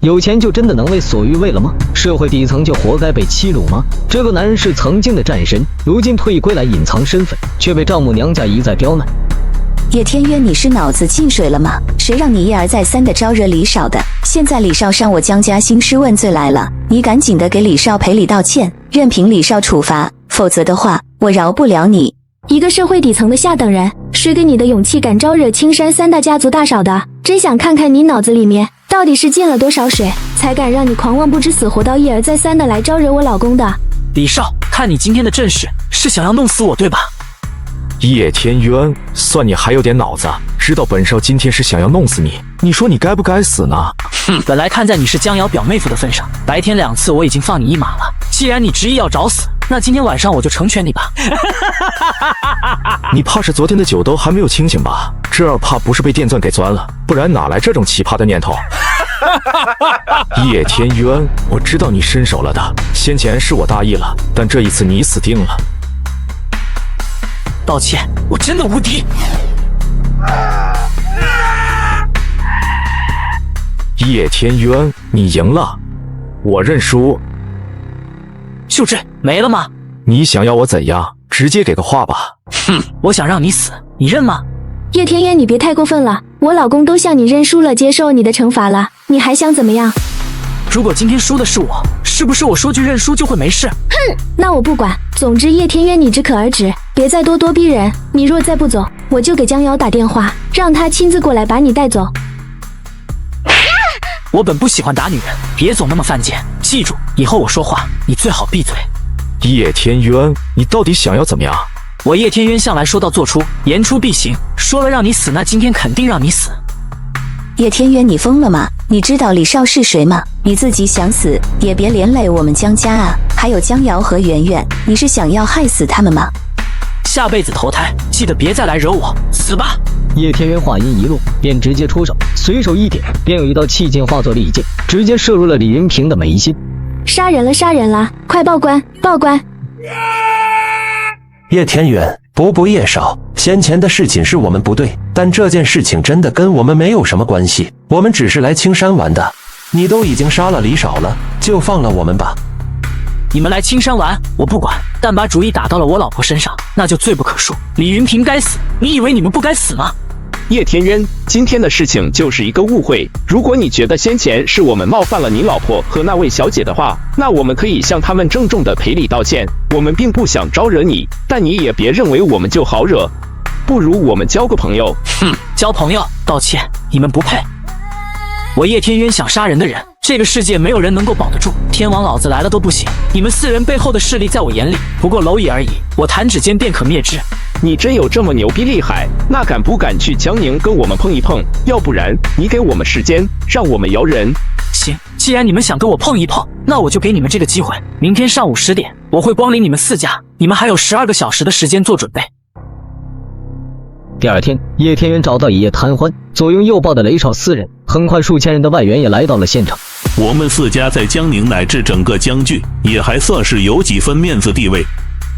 有钱就真的能为所欲为了吗？社会底层就活该被欺辱吗？这个男人是曾经的战神，如今退役归来隐藏身份，却被丈母娘家一再刁难。叶天渊，你是脑子进水了吗？谁让你一而再三的招惹李少的？现在李少上我江家兴师问罪来了，你赶紧的给李少赔礼道歉，任凭李少处罚，否则的话，我饶不了你。一个社会底层的下等人，谁给你的勇气敢招惹青山三大家族大少的？真想看看你脑子里面到底是进了多少水，才敢让你狂妄不知死活到一而再三的来招惹我老公的。李少，看你今天的阵势，是想要弄死我对吧？叶天渊，算你还有点脑子，知道本少今天是想要弄死你，你说你该不该死呢？本来看在你是江瑶表妹夫的份上，白天2次我已经放你一马了。既然你执意要找死，那今天晚上我就成全你吧。你怕是昨天的酒都还没有清醒吧？这怕不是被电钻给钻了，不然哪来这种奇葩的念头？叶天渊，我知道你伸手了的，先前是我大意了，但这一次你死定了。道歉，我真的无敌。叶天渊，你赢了，我认输。就这没了吗？你想要我怎样？直接给个话吧。我想让你死，你认吗？叶天渊，你别太过分了，我老公都向你认输了，接受你的惩罚了，你还想怎么样？如果今天输的是我，是不是我说句认输就会没事？哼，那我不管。总之叶天渊，你只可而止，别再咄咄逼人。你若再不走，我就给江瑶打电话，让他亲自过来把你带走。我本不喜欢打女人，别总那么犯贱。记住，以后我说话，你最好闭嘴。叶天渊，你到底想要怎么样？我叶天渊向来说到做出，言出必行，说了让你死，那今天肯定让你死。叶天渊，你疯了吗？你知道李少是谁吗？你自己想死也别连累我们江家啊！还有江瑶和圆圆，你是想要害死他们吗？下辈子投胎，记得别再来惹我，死吧！叶天渊话音一落，便直接出手，随手一点，便有一道气劲化作利剑，直接射入了李云平的眉心。杀人了，杀人了！快报官，报官！叶天渊，不叶少，先前的事情是我们不对，但这件事情真的跟我们没有什么关系，我们只是来青山玩的。你都已经杀了李少了，就放了我们吧。你们来青山玩，我不管，但把主意打到了我老婆身上，那就罪不可恕。李云平该死，你以为你们不该死吗？叶天渊，今天的事情就是一个误会。如果你觉得先前是我们冒犯了你老婆和那位小姐的话，那我们可以向他们郑重的赔礼道歉。我们并不想招惹你，但你也别认为我们就好惹，不如我们交个朋友。交朋友？道歉？你们不配。我叶天渊想杀人的人，这个世界没有人能够保得住，天王老子来了都不行。你们4人背后的势力在我眼里不过蝼蚁而已，我弹指间便可灭之。你真有这么牛逼厉害？那敢不敢去江宁跟我们碰一碰？要不然你给我们时间，让我们摇人。行，既然你们想跟我碰一碰，那我就给你们这个机会。明天上午10点，我会光临你们4家，你们还有12个小时的时间做准备。第二天，叶天渊找到一夜贪欢、左拥右抱的雷少4人，很快数千人的外援也来到了现场。我们4家在江宁乃至整个江郡，也还算是有几分面子地位。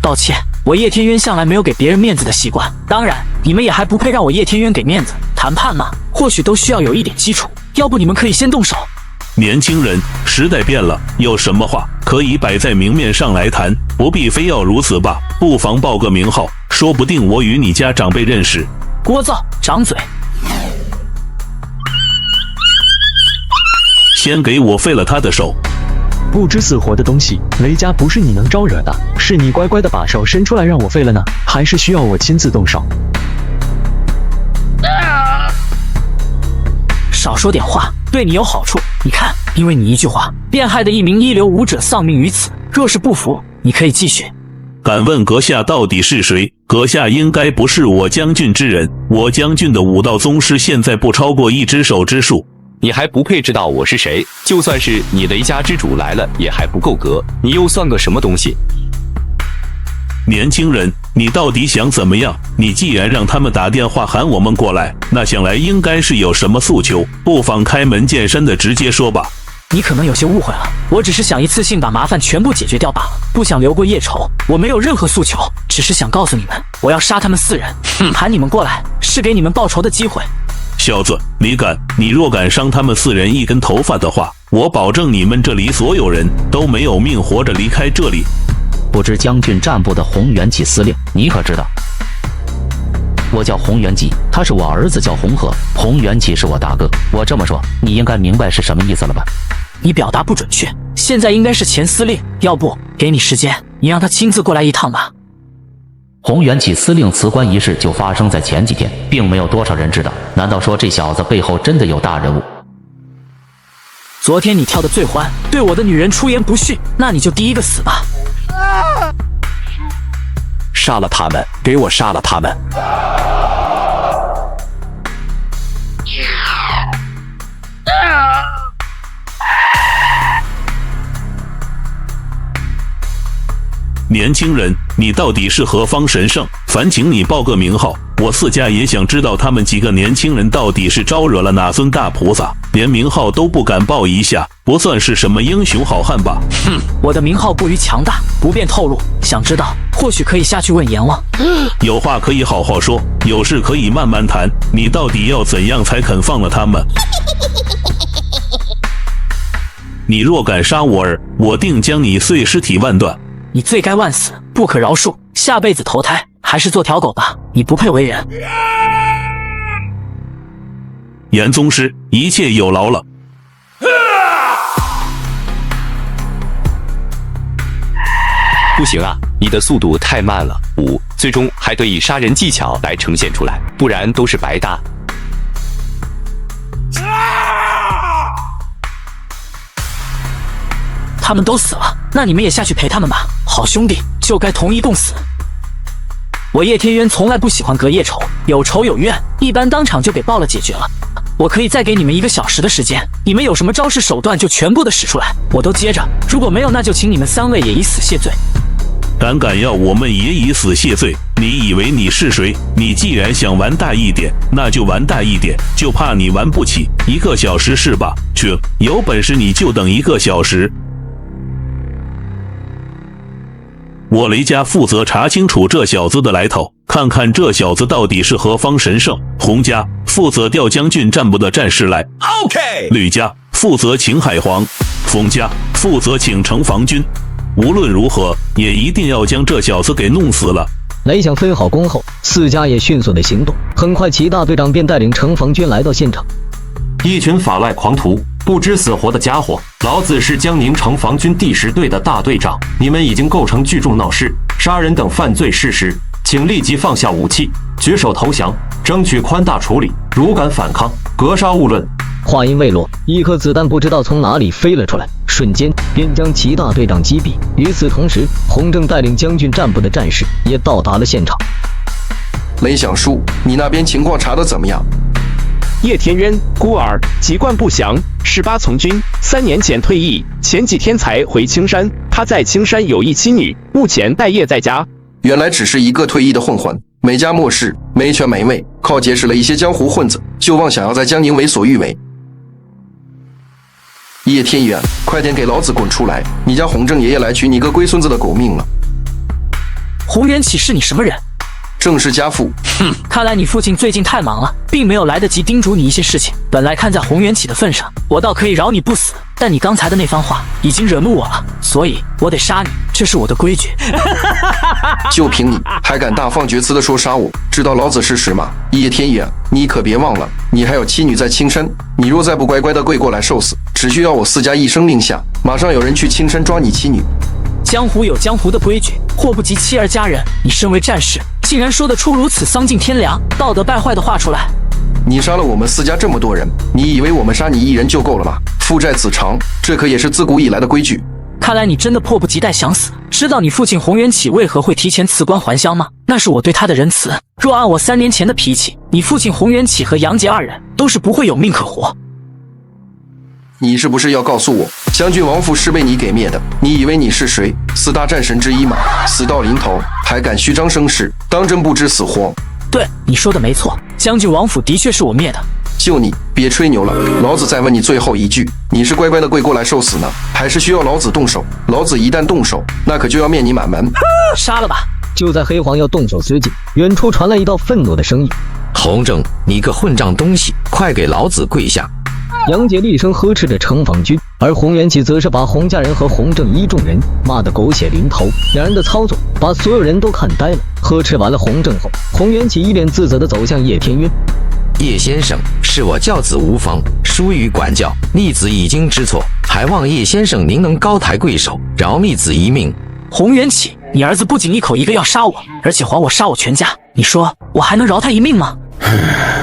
道歉，我叶天渊向来没有给别人面子的习惯，当然，你们也还不配让我叶天渊给面子。谈判嘛，或许都需要有一点基础，要不你们可以先动手。年轻人，时代变了，有什么话可以摆在明面上来谈，不必非要如此吧。不妨报个名号，说不定我与你家长辈认识。聒噪，掌嘴！先给我废了他的手！不知死活的东西，雷家不是你能招惹的，是你乖乖的把手伸出来让我废了呢，还是需要我亲自动手？少说点话，对你有好处。你看，因为你一句话，便害得一名一流武者丧命于此。若是不服，你可以继续。敢问阁下到底是谁？阁下应该不是我江郡之人。我江郡的武道宗师现在不超过1只手之数。你还不配知道我是谁？就算是你雷家之主来了，也还不够格。你又算个什么东西？年轻人，你到底想怎么样？你既然让他们打电话喊我们过来，那想来应该是有什么诉求，不妨开门见山的直接说吧。你可能有些误会了，我只是想一次性把麻烦全部解决掉罢了，不想留过夜仇。我没有任何诉求，只是想告诉你们，我要杀他们4人。喊你们过来，是给你们报仇的机会。小子，你若敢伤他们4人一根头发的话，我保证你们这里所有人都没有命活着离开这里。不知将军战部的洪元吉司令，你可知道？我叫洪元吉，他是我儿子叫洪和，洪元吉是我大哥。我这么说，你应该明白是什么意思了吧？你表达不准确，现在应该是前司令，要不给你时间，你让他亲自过来一趟吧。洪元启司令辞官一事就发生在前几天，并没有多少人知道。难道说这小子背后真的有大人物？昨天你跳得最欢，对我的女人出言不逊，那你就第一个死吧！杀了他们，给我杀了他们！年轻人，你到底是何方神圣？烦请你报个名号，我4家也想知道他们几个年轻人到底是招惹了哪尊大菩萨，连名号都不敢报一下，不算是什么英雄好汉吧？哼，我的名号过于强大，不便透露。想知道，或许可以下去问阎王。有话可以好好说，有事可以慢慢谈。你到底要怎样才肯放了他们？你若敢杀我儿，我定将你碎尸体万段。你罪该万死，不可饶恕，下辈子投胎还是做条狗吧，你不配为人。严宗师，一切有劳了。不行啊，你的速度太慢了。最终还得以杀人技巧来呈现出来，不然都是白搭。他们都死了，那你们也下去陪他们吧。好兄弟就该同一共死。我叶天渊从来不喜欢隔夜仇，有仇有怨，一般当场就给爆了解决了。我可以再给你们1个小时的时间，你们有什么招式手段就全部的使出来，我都接着。如果没有，那就请你们3位也以死谢罪。敢要我们也以死谢罪？你以为你是谁？你既然想玩大一点，那就玩大一点，就怕你玩不起。1个小时是吧？去，有本事你就等1个小时。我雷家负责查清楚这小子的来头，看看这小子到底是何方神圣。洪家负责调将军战部的战士来 ，OK。吕家负责请海皇，冯家负责请城防军。无论如何，也一定要将这小子给弄死了。雷想分好工后，4家也迅速的行动。很快，齐大队长便带领城防军来到现场。一群法外狂徒，不知死活的家伙！老子是江宁城防军第10队的大队长，你们已经构成聚众闹事、杀人等犯罪事实，请立即放下武器，举手投降，争取宽大处理。如敢反抗，格杀勿论。话音未落，1颗子弹不知道从哪里飞了出来，瞬间便将齐大队长击毙。与此同时，洪正带领将军战部的战士也到达了现场。雷响叔，你那边情况查得怎么样？叶天渊孤儿籍贯不详，18从军，3年前退役，前几天才回青山。他在青山有一妻女，目前待业在家。原来只是一个退役的混混，没家没室，没权没位，靠结识了一些江湖混子，就妄想要在江宁为所欲为。叶天渊，快点给老子滚出来！你家洪正爷爷来取你个龟孙子的狗命了！洪元启是你什么人？正是家父。哼，看来你父亲最近太忙了，并没有来得及叮嘱你一些事情。本来看在洪元启的份上，我倒可以饶你不死，但你刚才的那番话已经惹怒我了，所以我得杀你，这是我的规矩。就凭你，还敢大放厥词的说杀我？知道老子是谁吗？叶天远，你可别忘了，你还有妻女在青山，你若再不乖乖的跪过来受死，只需要我4家一声令下，马上有人去青山抓你妻女。江湖有江湖的规矩，祸不及妻儿家人。你身为战士，竟然说得出如此丧尽天良、道德败坏的话出来！你杀了我们4家这么多人，你以为我们杀你1人就够了吗？父债子偿，这可也是自古以来的规矩。看来你真的迫不及待想死。知道你父亲洪元启为何会提前辞官还乡吗？那是我对他的仁慈。若按我3年前的脾气，你父亲洪元启和杨杰2人都是不会有命可活。你是不是要告诉我，将军王府是被你给灭的？你以为你是谁？4大战神之一吗？死到临头还敢虚张声势，当真不知死活。对，你说的没错，将军王府的确是我灭的。就你，别吹牛了，老子再问你最后一句，你是乖乖的跪过来受死呢，还是需要老子动手？老子一旦动手，那可就要灭你满门。杀了吧！就在黑皇要动手之际，远处传来一道愤怒的声音：洪正，你个混账东西，快给老子跪下！杨戬厉声呵斥着程访军，而洪元启则是把洪家人和洪正一众人骂得狗血淋头。两人的操作把所有人都看呆了。呵斥完了洪正后，洪元启一脸自责地走向叶天渊。叶先生，是我教子无方，疏于管教，逆子已经知错，还望叶先生您能高抬贵手，饶逆子一命。洪元启，你儿子不仅一口一个要杀我，而且还我杀我全家，你说我还能饶他一命吗？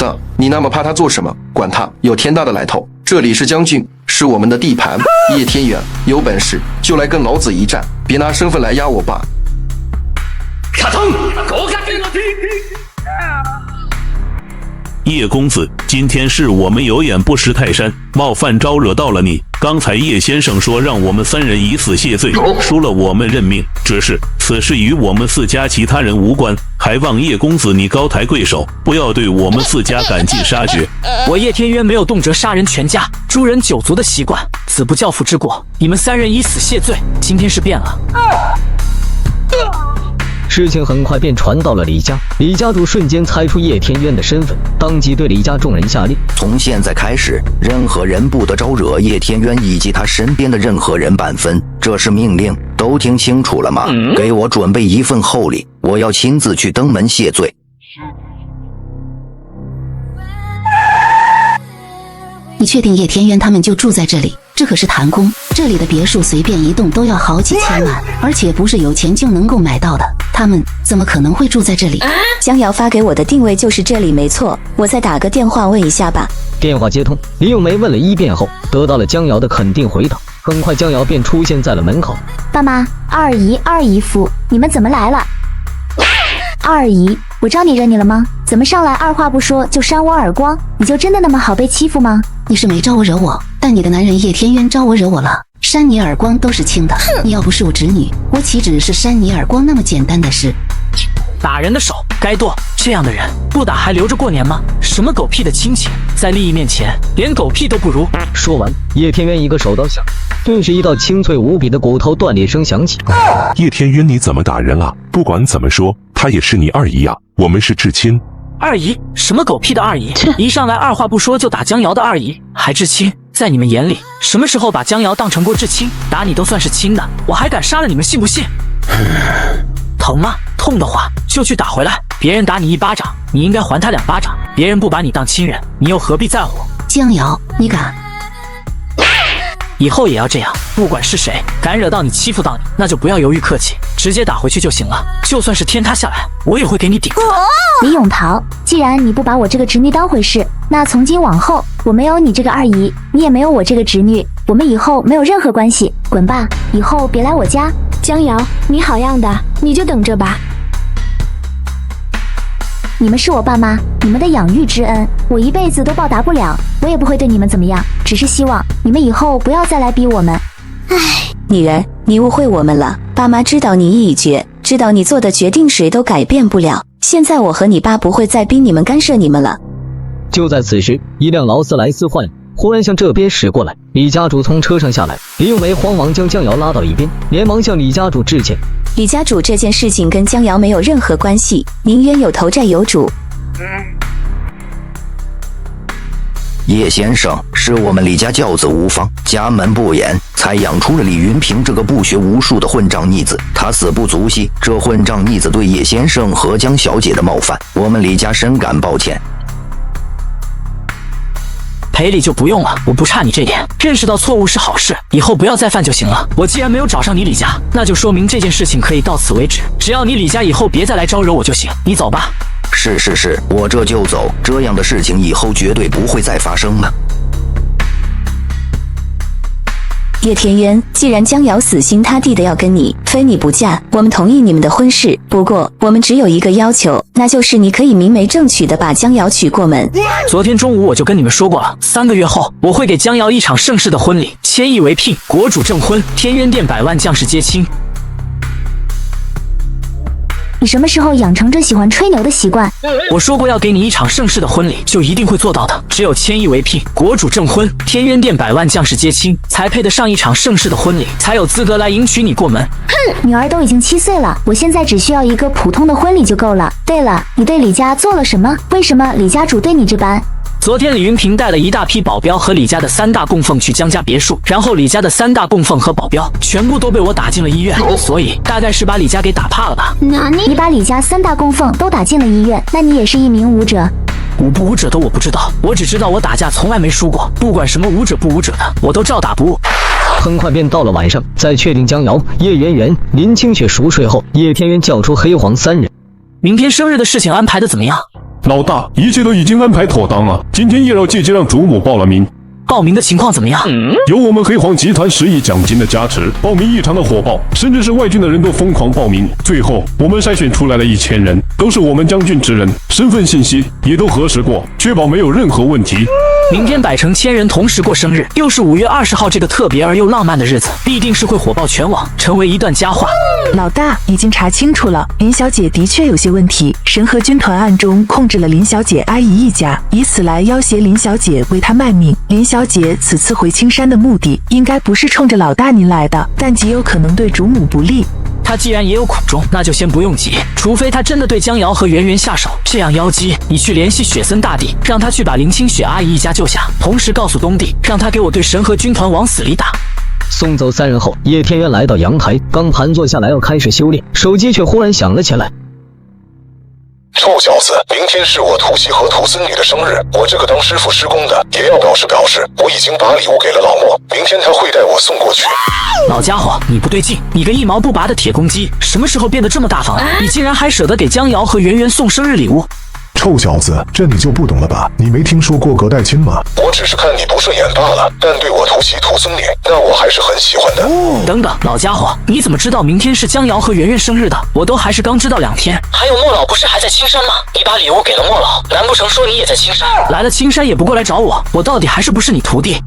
的，你那么怕他做什么？管他，有天大的来头！这里是将军，是我们的地盘。叶天元，有本事就来跟老子一战，别拿身份来压我爸。卡通，叶公子，今天是我们有眼不识泰山，冒犯招惹到了你。刚才叶先生说让我们3人以死谢罪，输了我们认命。只是此事与我们4家其他人无关，还望叶公子你高抬贵手，不要对我们4家赶尽杀绝。我叶天渊没有动辄杀人全家、诛人9族的习惯，子不教父之过。你们3人以死谢罪，今天是变了。事情很快便传到了李家，李家主瞬间猜出叶天渊的身份，当即对李家众人下令：从现在开始，任何人不得招惹叶天渊以及他身边的任何人半分，这是命令，都听清楚了吗？给我准备一份厚礼，我要亲自去登门谢罪。你确定叶天渊他们就住在这里？这可是谭宫，这里的别墅随便一栋都要好几千万，而且不是有钱就能够买到的。他们怎么可能会住在这里？江瑶发给我的定位就是这里，没错。我再打个电话问一下吧。电话接通，李咏梅问了一遍后，得到了江瑶的肯定回答。很快，江瑶便出现在了门口。爸妈、二姨、二姨夫，你们怎么来了？二姨，我招你惹你了吗？怎么上来二话不说就扇我耳光？你就真的那么好被欺负吗？你是没招我惹我，但你的男人叶天渊招我惹我了，扇你耳光都是轻的。你要不是我侄女，我岂止是扇你耳光那么简单的事？打人的手该剁，这样的人不打还留着过年吗？什么狗屁的亲情，在利益面前连狗屁都不如。说完，叶天渊一个手刀下，顿时一道清脆无比的骨头断裂声响起。叶天渊，你怎么打人了？不管怎么说，她也是你二姨呀，我们是至亲。二姨？什么狗屁的二姨？一上来二话不说就打江瑶的二姨，还至亲？在你们眼里，什么时候把江瑶当成过至亲？打你都算是亲的，我还敢杀了你们，信不信？疼吗？痛的话就去打回来。别人打你1巴掌，你应该还他2巴掌。别人不把你当亲人，你又何必在乎？江瑶，你敢？以后也要这样，不管是谁敢惹到你、欺负到你，那就不要犹豫客气，直接打回去就行了。就算是天塌下来，我也会给你顶住的。李永桃，既然你不把我这个侄女当回事，那从今往后我没有你这个二姨，你也没有我这个侄女，我们以后没有任何关系，滚吧，以后别来我家。江瑶，你好样的，你就等着吧。你们是我爸妈，你们的养育之恩，我一辈子都报答不了，我也不会对你们怎么样，只是希望你们以后不要再来逼我们。唉，女儿，你误会我们了，爸妈知道你意已决，知道你做的决定谁都改变不了，现在我和你爸不会再逼你们干涉你们了。就在此时，一辆劳斯莱斯幻忽然向这边驶过来，李家主从车上下来，李咏梅慌忙将江瑶拉到一边，连忙向李家主致歉。李家主，这件事情跟江瑶没有任何关系，您冤有头债有主。叶先生是我们李家教子无方，家门不严，才养出了李云平这个不学无术的混账逆子。他死不足惜，这混账逆子对叶先生和江小姐的冒犯，我们李家深感抱歉。赔礼就不用了，我不差你这点，认识到错误是好事，以后不要再犯就行了。我既然没有找上你李家，那就说明这件事情可以到此为止，只要你李家以后别再来招惹我就行。你走吧。是，我这就走，这样的事情以后绝对不会再发生了。叶天渊，既然江瑶死心塌地的要跟你，非你不嫁，我们同意你们的婚事。不过我们只有一个要求，那就是你可以明媒正娶的把江瑶娶过门。昨天中午我就跟你们说过了，3个月后我会给江瑶一场盛世的婚礼，千亿为聘，国主证婚，天渊殿100万将士接亲。你什么时候养成这喜欢吹牛的习惯？我说过要给你一场盛世的婚礼，就一定会做到的。只有千亿为聘，国主证婚，天渊殿100万将士接亲，才配得上一场盛世的婚礼，才有资格来迎娶你过门。哼，女儿都已经7岁了，我现在只需要一个普通的婚礼就够了。对了，你对李家做了什么？为什么李家主对你这般？昨天李云平带了一大批保镖和李家的3大供奉去江家别墅，然后李家的3大供奉和保镖全部都被我打进了医院，所以大概是把李家给打怕了吧。你把李家3大供奉都打进了医院，那你也是一名武者？武不武者的我不知道，我只知道我打架从来没输过，不管什么武者不武者的，我都照打不误。很快便到了晚上，在确定江瑶、叶圆圆、林清雪熟睡后，叶天渊叫出黑黄3人。明天生日的事情安排的怎么样？老大，一切都已经安排妥当了。今天叶老姐姐让祖母报了名，报名的情况怎么样？有我们黑黄集团10亿奖金的加持，报名异常的火爆，甚至是外郡的人都疯狂报名。最后我们筛选出来了1000人，都是我们江郡之人，身份信息也都核实过，确保没有任何问题。明天摆成1000人同时过生日，又是5月20号这个特别而又浪漫的日子，必定是会火爆全网，成为一段佳话。老大，已经查清楚了，林小姐的确有些问题。神和军团暗中控制了林小姐阿姨一家，以此来要挟林小姐为她卖命。林小姐此次回青山的目的，应该不是冲着老大您来的，但极有可能对主母不利。他既然也有苦衷，那就先不用急，除非他真的对江瑶和圆圆下手。这样妖姬，你去联系雪森大帝，让他去把林清雪阿姨一家救下，同时告诉东帝，让他给我对神和军团往死里打。送走3人后，叶天渊来到阳台，刚盘坐下来要开始修炼，手机却忽然响了起来。臭小子，明天是我徒媳和徒孙女的生日，我这个当师傅施工的也要表示，我已经把礼物给了老莫，明天他会带我送过去。老家伙，你不对劲，你个一毛不拔的铁公鸡，什么时候变得这么大方了？你竟然还舍得给江瑶和圆圆送生日礼物？臭小子，这你就不懂了吧？你没听说过隔代亲吗？我只是看你不顺眼罢了，但对我徒媳徒孙女，那我还是很喜欢的。等等，老家伙，你怎么知道明天是江瑶和圆圆生日的？我都还是刚知道2天。还有莫老不是还在青山吗？你把礼物给了莫老，难不成说你也在青山？来了青山也不过来找我，我到底还是不是你徒弟？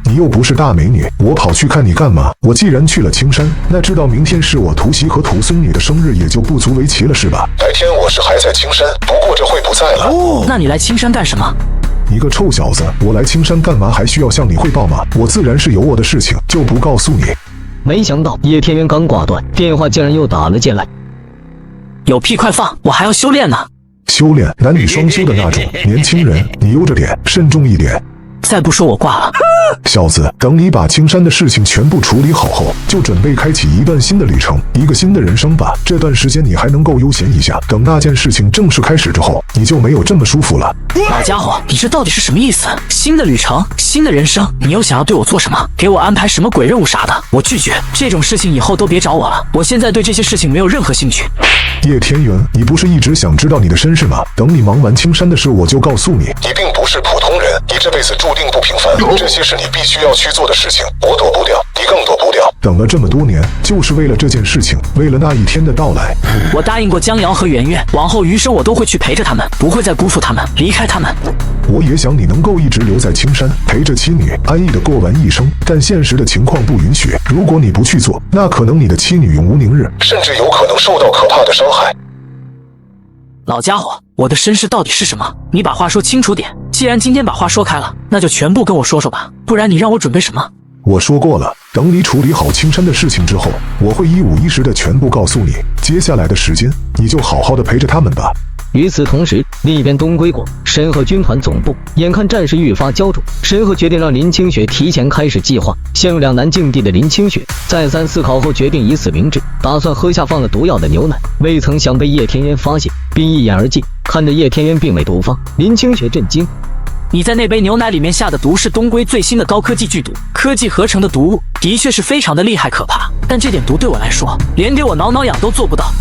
你又不是大美女，我跑去看你干嘛？我既然去了青山，那知道明天是我徒媳和徒孙女的生日也就不足为奇了，是吧？白天我是还在青山，不过这会不在了。那你来青山干什么？你个臭小子，我来青山干嘛还需要向你汇报吗？我自然是有我的事情，就不告诉你。没想到叶天渊刚挂断，电话竟然又打了进来。有屁快放，我还要修炼呢。修炼，男女双修的那种。年轻人，你悠着点，慎重一点。再不说我挂了。小子，等你把青山的事情全部处理好后，就准备开启一段新的旅程，一个新的人生吧。这段时间你还能够悠闲一下，等那件事情正式开始之后，你就没有这么舒服了。老家伙，你这到底是什么意思？新的旅程，新的人生，你又想要对我做什么？给我安排什么鬼任务啥的？我拒绝，这种事情以后都别找我了。我现在对这些事情没有任何兴趣。叶天元，你不是一直想知道你的身世吗？等你忙完青山的事，我就告诉你。你并不是普通人，你这辈子注定不平凡，这些是你必须要去做的事情，我躲不掉，你更躲不掉。等了这么多年，就是为了这件事情，为了那一天的到来。我答应过江瑶和圆圆，往后余生我都会去陪着他们，不会再辜负他们，离开他们。我也想你能够一直留在青山，陪着妻女安逸地过完一生，但现实的情况不允许。如果你不去做，那可能你的妻女永无宁日，甚至有可能受到可怕的伤害。老家伙，我的身世到底是什么？你把话说清楚点。既然今天把话说开了，那就全部跟我说说吧，不然你让我准备什么？我说过了，等你处理好青山的事情之后，我会一五一十的全部告诉你。接下来的时间，你就好好的陪着他们吧。与此同时，另一边东归国神鹤军团总部，眼看战事愈发焦灼，神鹤决定让林清雪提前开始计划。陷入两难境地的林清雪再三思考后，决定以死明志，打算喝下放了毒药的牛奶。未曾想被叶天渊发现，并一眼而尽。看着叶天渊并未毒发，林清雪震惊。你在那杯牛奶里面下的毒是东归最新的高科技剧毒，科技合成的毒物，的确是非常的厉害可怕，但这点毒对我来说，连给我挠挠痒都做不到。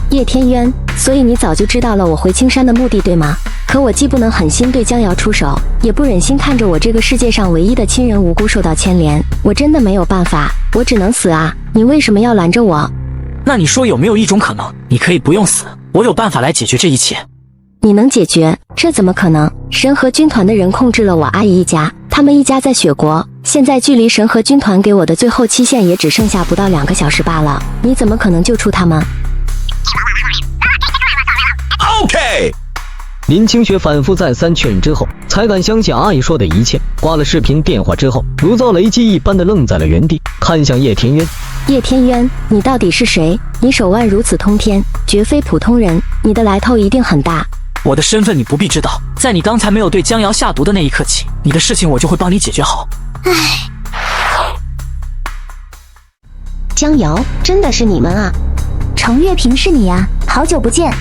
叶天渊，所以你早就知道了我回青山的目的，对吗？可我既不能狠心对江瑶出手，也不忍心看着我这个世界上唯一的亲人无辜受到牵连，我真的没有办法，我只能死啊！你为什么要拦着我？那你说有没有一种可能，你可以不用死，我有办法来解决这一切？你能解决？这怎么可能？神和军团的人控制了我阿姨一家，他们一家在雪国，现在距离神和军团给我的最后期限也只剩下不到2个小时罢了，你怎么可能救出他们？ OK。林清雪反复再三确认之后，才敢相信阿姨说的一切。挂了视频电话之后，如遭雷击一般的愣在了原地，看向叶天渊。叶天渊，你到底是谁？你手腕如此通天，绝非普通人，你的来头一定很大。我的身份你不必知道，在你刚才没有对江瑶下毒的那一刻起，你的事情我就会帮你解决好。唉，江瑶，真的是你们啊？程月平是你呀，好久不见。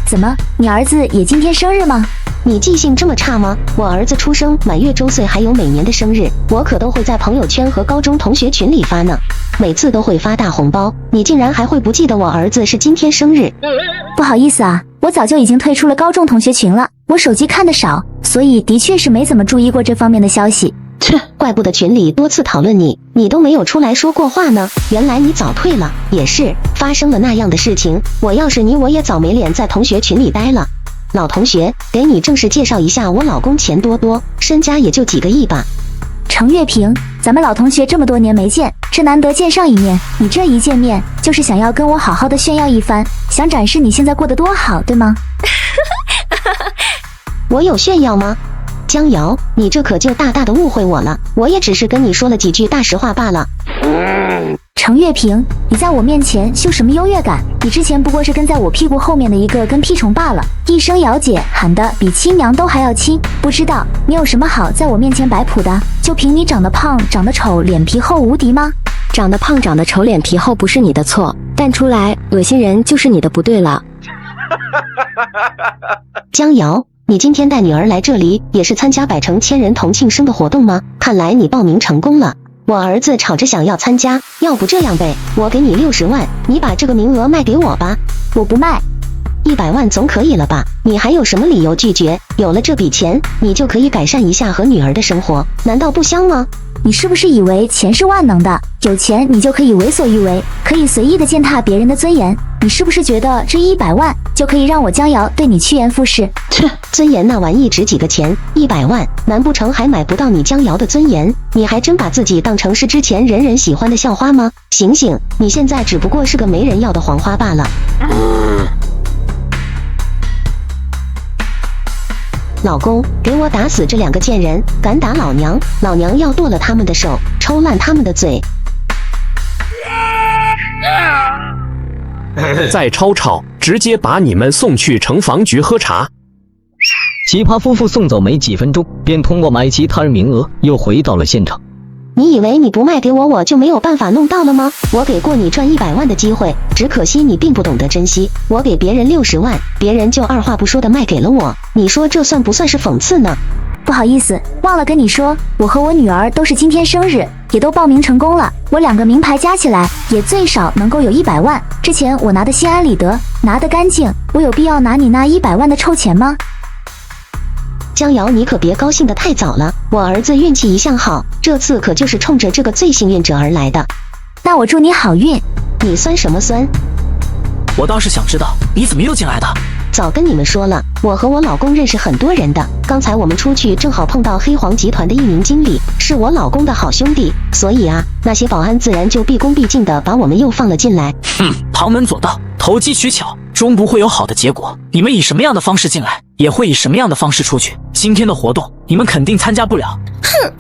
怎么，你儿子也今天生日吗？你记性这么差吗？我儿子出生、满月、周岁，还有每年的生日，我可都会在朋友圈和高中同学群里发呢，每次都会发大红包。你竟然还会不记得我儿子是今天生日？不好意思啊，我早就已经退出了高中同学群了，我手机看得少，所以的确是没怎么注意过这方面的消息。切，怪不得群里多次讨论你，你都没有出来说过话呢。原来你早退了，也是发生了那样的事情，我要是你，我也早没脸在同学群里待了。老同学，给你正式介绍一下，我老公钱多多，身家也就几个亿吧。程月平，咱们老同学这么多年没见，这难得见上一面，你这一见面就是想要跟我好好的炫耀一番，想展示你现在过得多好，对吗？我有炫耀吗？江瑶，你这可就大大的误会我了，我也只是跟你说了几句大实话罢了。程月平，你在我面前秀什么优越感？你之前不过是跟在我屁股后面的一个跟屁虫罢了，一声瑶姐喊得比亲娘都还要亲，不知道你有什么好在我面前摆谱的？就凭你长得胖、长得丑、脸皮厚无敌吗？长得胖、长得丑、脸皮厚不是你的错，但出来恶心人就是你的不对了。江瑶，你今天带女儿来这里，也是参加百城千人同庆生的活动吗？看来你报名成功了。我儿子吵着想要参加，要不这样呗，我给你60万，你把这个名额卖给我吧。我不卖。100万总可以了吧？你还有什么理由拒绝？有了这笔钱，你就可以改善一下和女儿的生活，难道不香吗？你是不是以为钱是万能的？有钱你就可以为所欲为，可以随意的践踏别人的尊严？你是不是觉得这100万就可以让我江瑶对你趋炎附势？切，尊严那玩意值几个钱？100万，难不成还买不到你江瑶的尊严？你还真把自己当成是之前人人喜欢的校花吗？醒醒，你现在只不过是个没人要的黄花罢了。老公，给我打死这2个贱人！敢打老娘，老娘要剁了他们的手，抽烂他们的嘴！再吵，直接把你们送去城防局喝茶。奇葩夫妇送走没几分钟，便通过买其他人名额又回到了现场。你以为你不卖给我，我就没有办法弄到了吗？我给过你赚100万的机会，只可惜你并不懂得珍惜。我给别人60万，别人就二话不说的卖给了我，你说这算不算是讽刺呢？不好意思，忘了跟你说，我和我女儿都是今天生日，也都报名成功了。我2个名牌加起来也最少能够有100万，之前我拿的心安理得，拿得干净，我有必要拿你那100万的臭钱吗？江瑶，你可别高兴得太早了，我儿子运气一向好，这次可就是冲着这个最幸运者而来的。那我祝你好运。你酸什么酸？我倒是想知道你怎么又进来的。早跟你们说了，我和我老公认识很多人的，刚才我们出去正好碰到黑黄集团的一名经理，是我老公的好兄弟，所以啊，那些保安自然就毕恭毕敬的把我们又放了进来。旁门左道，投机取巧，终不会有好的结果。你们以什么样的方式进来，也会以什么样的方式出去。今天的活动，你们肯定参加不了。哼，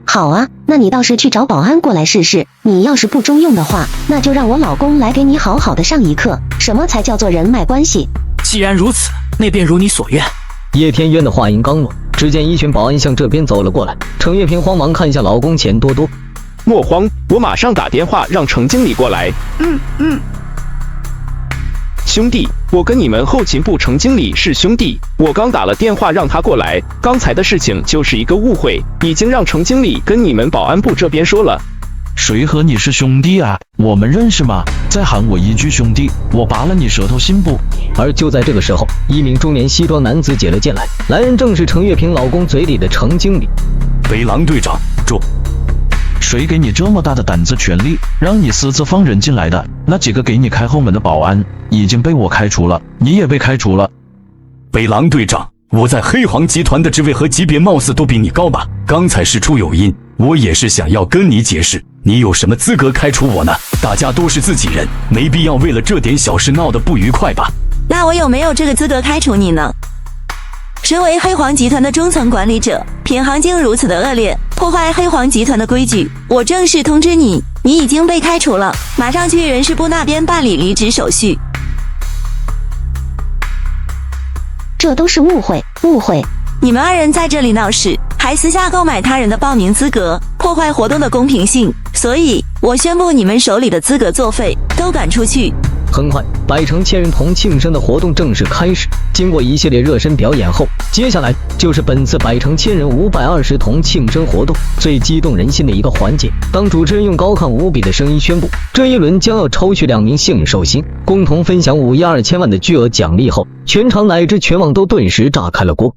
好啊，那你倒是去找保安过来试试。你要是不中用的话，那就让我老公来给你好好的上一课，什么才叫做人脉关系。既然如此，那便如你所愿。叶天渊的话音刚落，只见一群保安向这边走了过来。程月平慌忙看向老公钱多多，莫慌，我马上打电话让程经理过来。兄弟，我跟你们后勤部程经理是兄弟，我刚打了电话让他过来，刚才的事情就是一个误会，已经让程经理跟你们保安部这边说了。谁和你是兄弟啊？我们认识吗？再喊我一句兄弟，我拔了你舌头信不？而就在这个时候，一名中年西装男子解了进来，来人正是程月平老公嘴里的程经理。北狼队长，住！谁给你这么大的胆子权力，让你私自放人进来的？那几个给你开后门的保安已经被我开除了，你也被开除了。北狼队长，我在黑黄集团的职位和级别貌似都比你高吧？刚才事出有因，我也是想要跟你解释，你有什么资格开除我呢？大家都是自己人，没必要为了这点小事闹得不愉快吧？那我有没有这个资格开除你呢？身为黑黄集团的中层管理者，品行竟如此的恶劣，破坏黑黄集团的规矩，我正式通知你，你已经被开除了，马上去人事部那边办理离职手续。这都是误会，误会。你们二人在这里闹事，还私下购买他人的报名资格，破坏活动的公平性，所以我宣布你们手里的资格作废，都赶出去。很快，百城千人同庆生的活动正式开始。经过一系列热身表演后，接下来就是本次百城千人520同庆生活动最激动人心的一个环节。当主持人用高亢无比的声音宣布这一轮将要抽取2名幸运寿星，共同分享5亿2千万的巨额奖励后，全场乃至全网都顿时炸开了锅。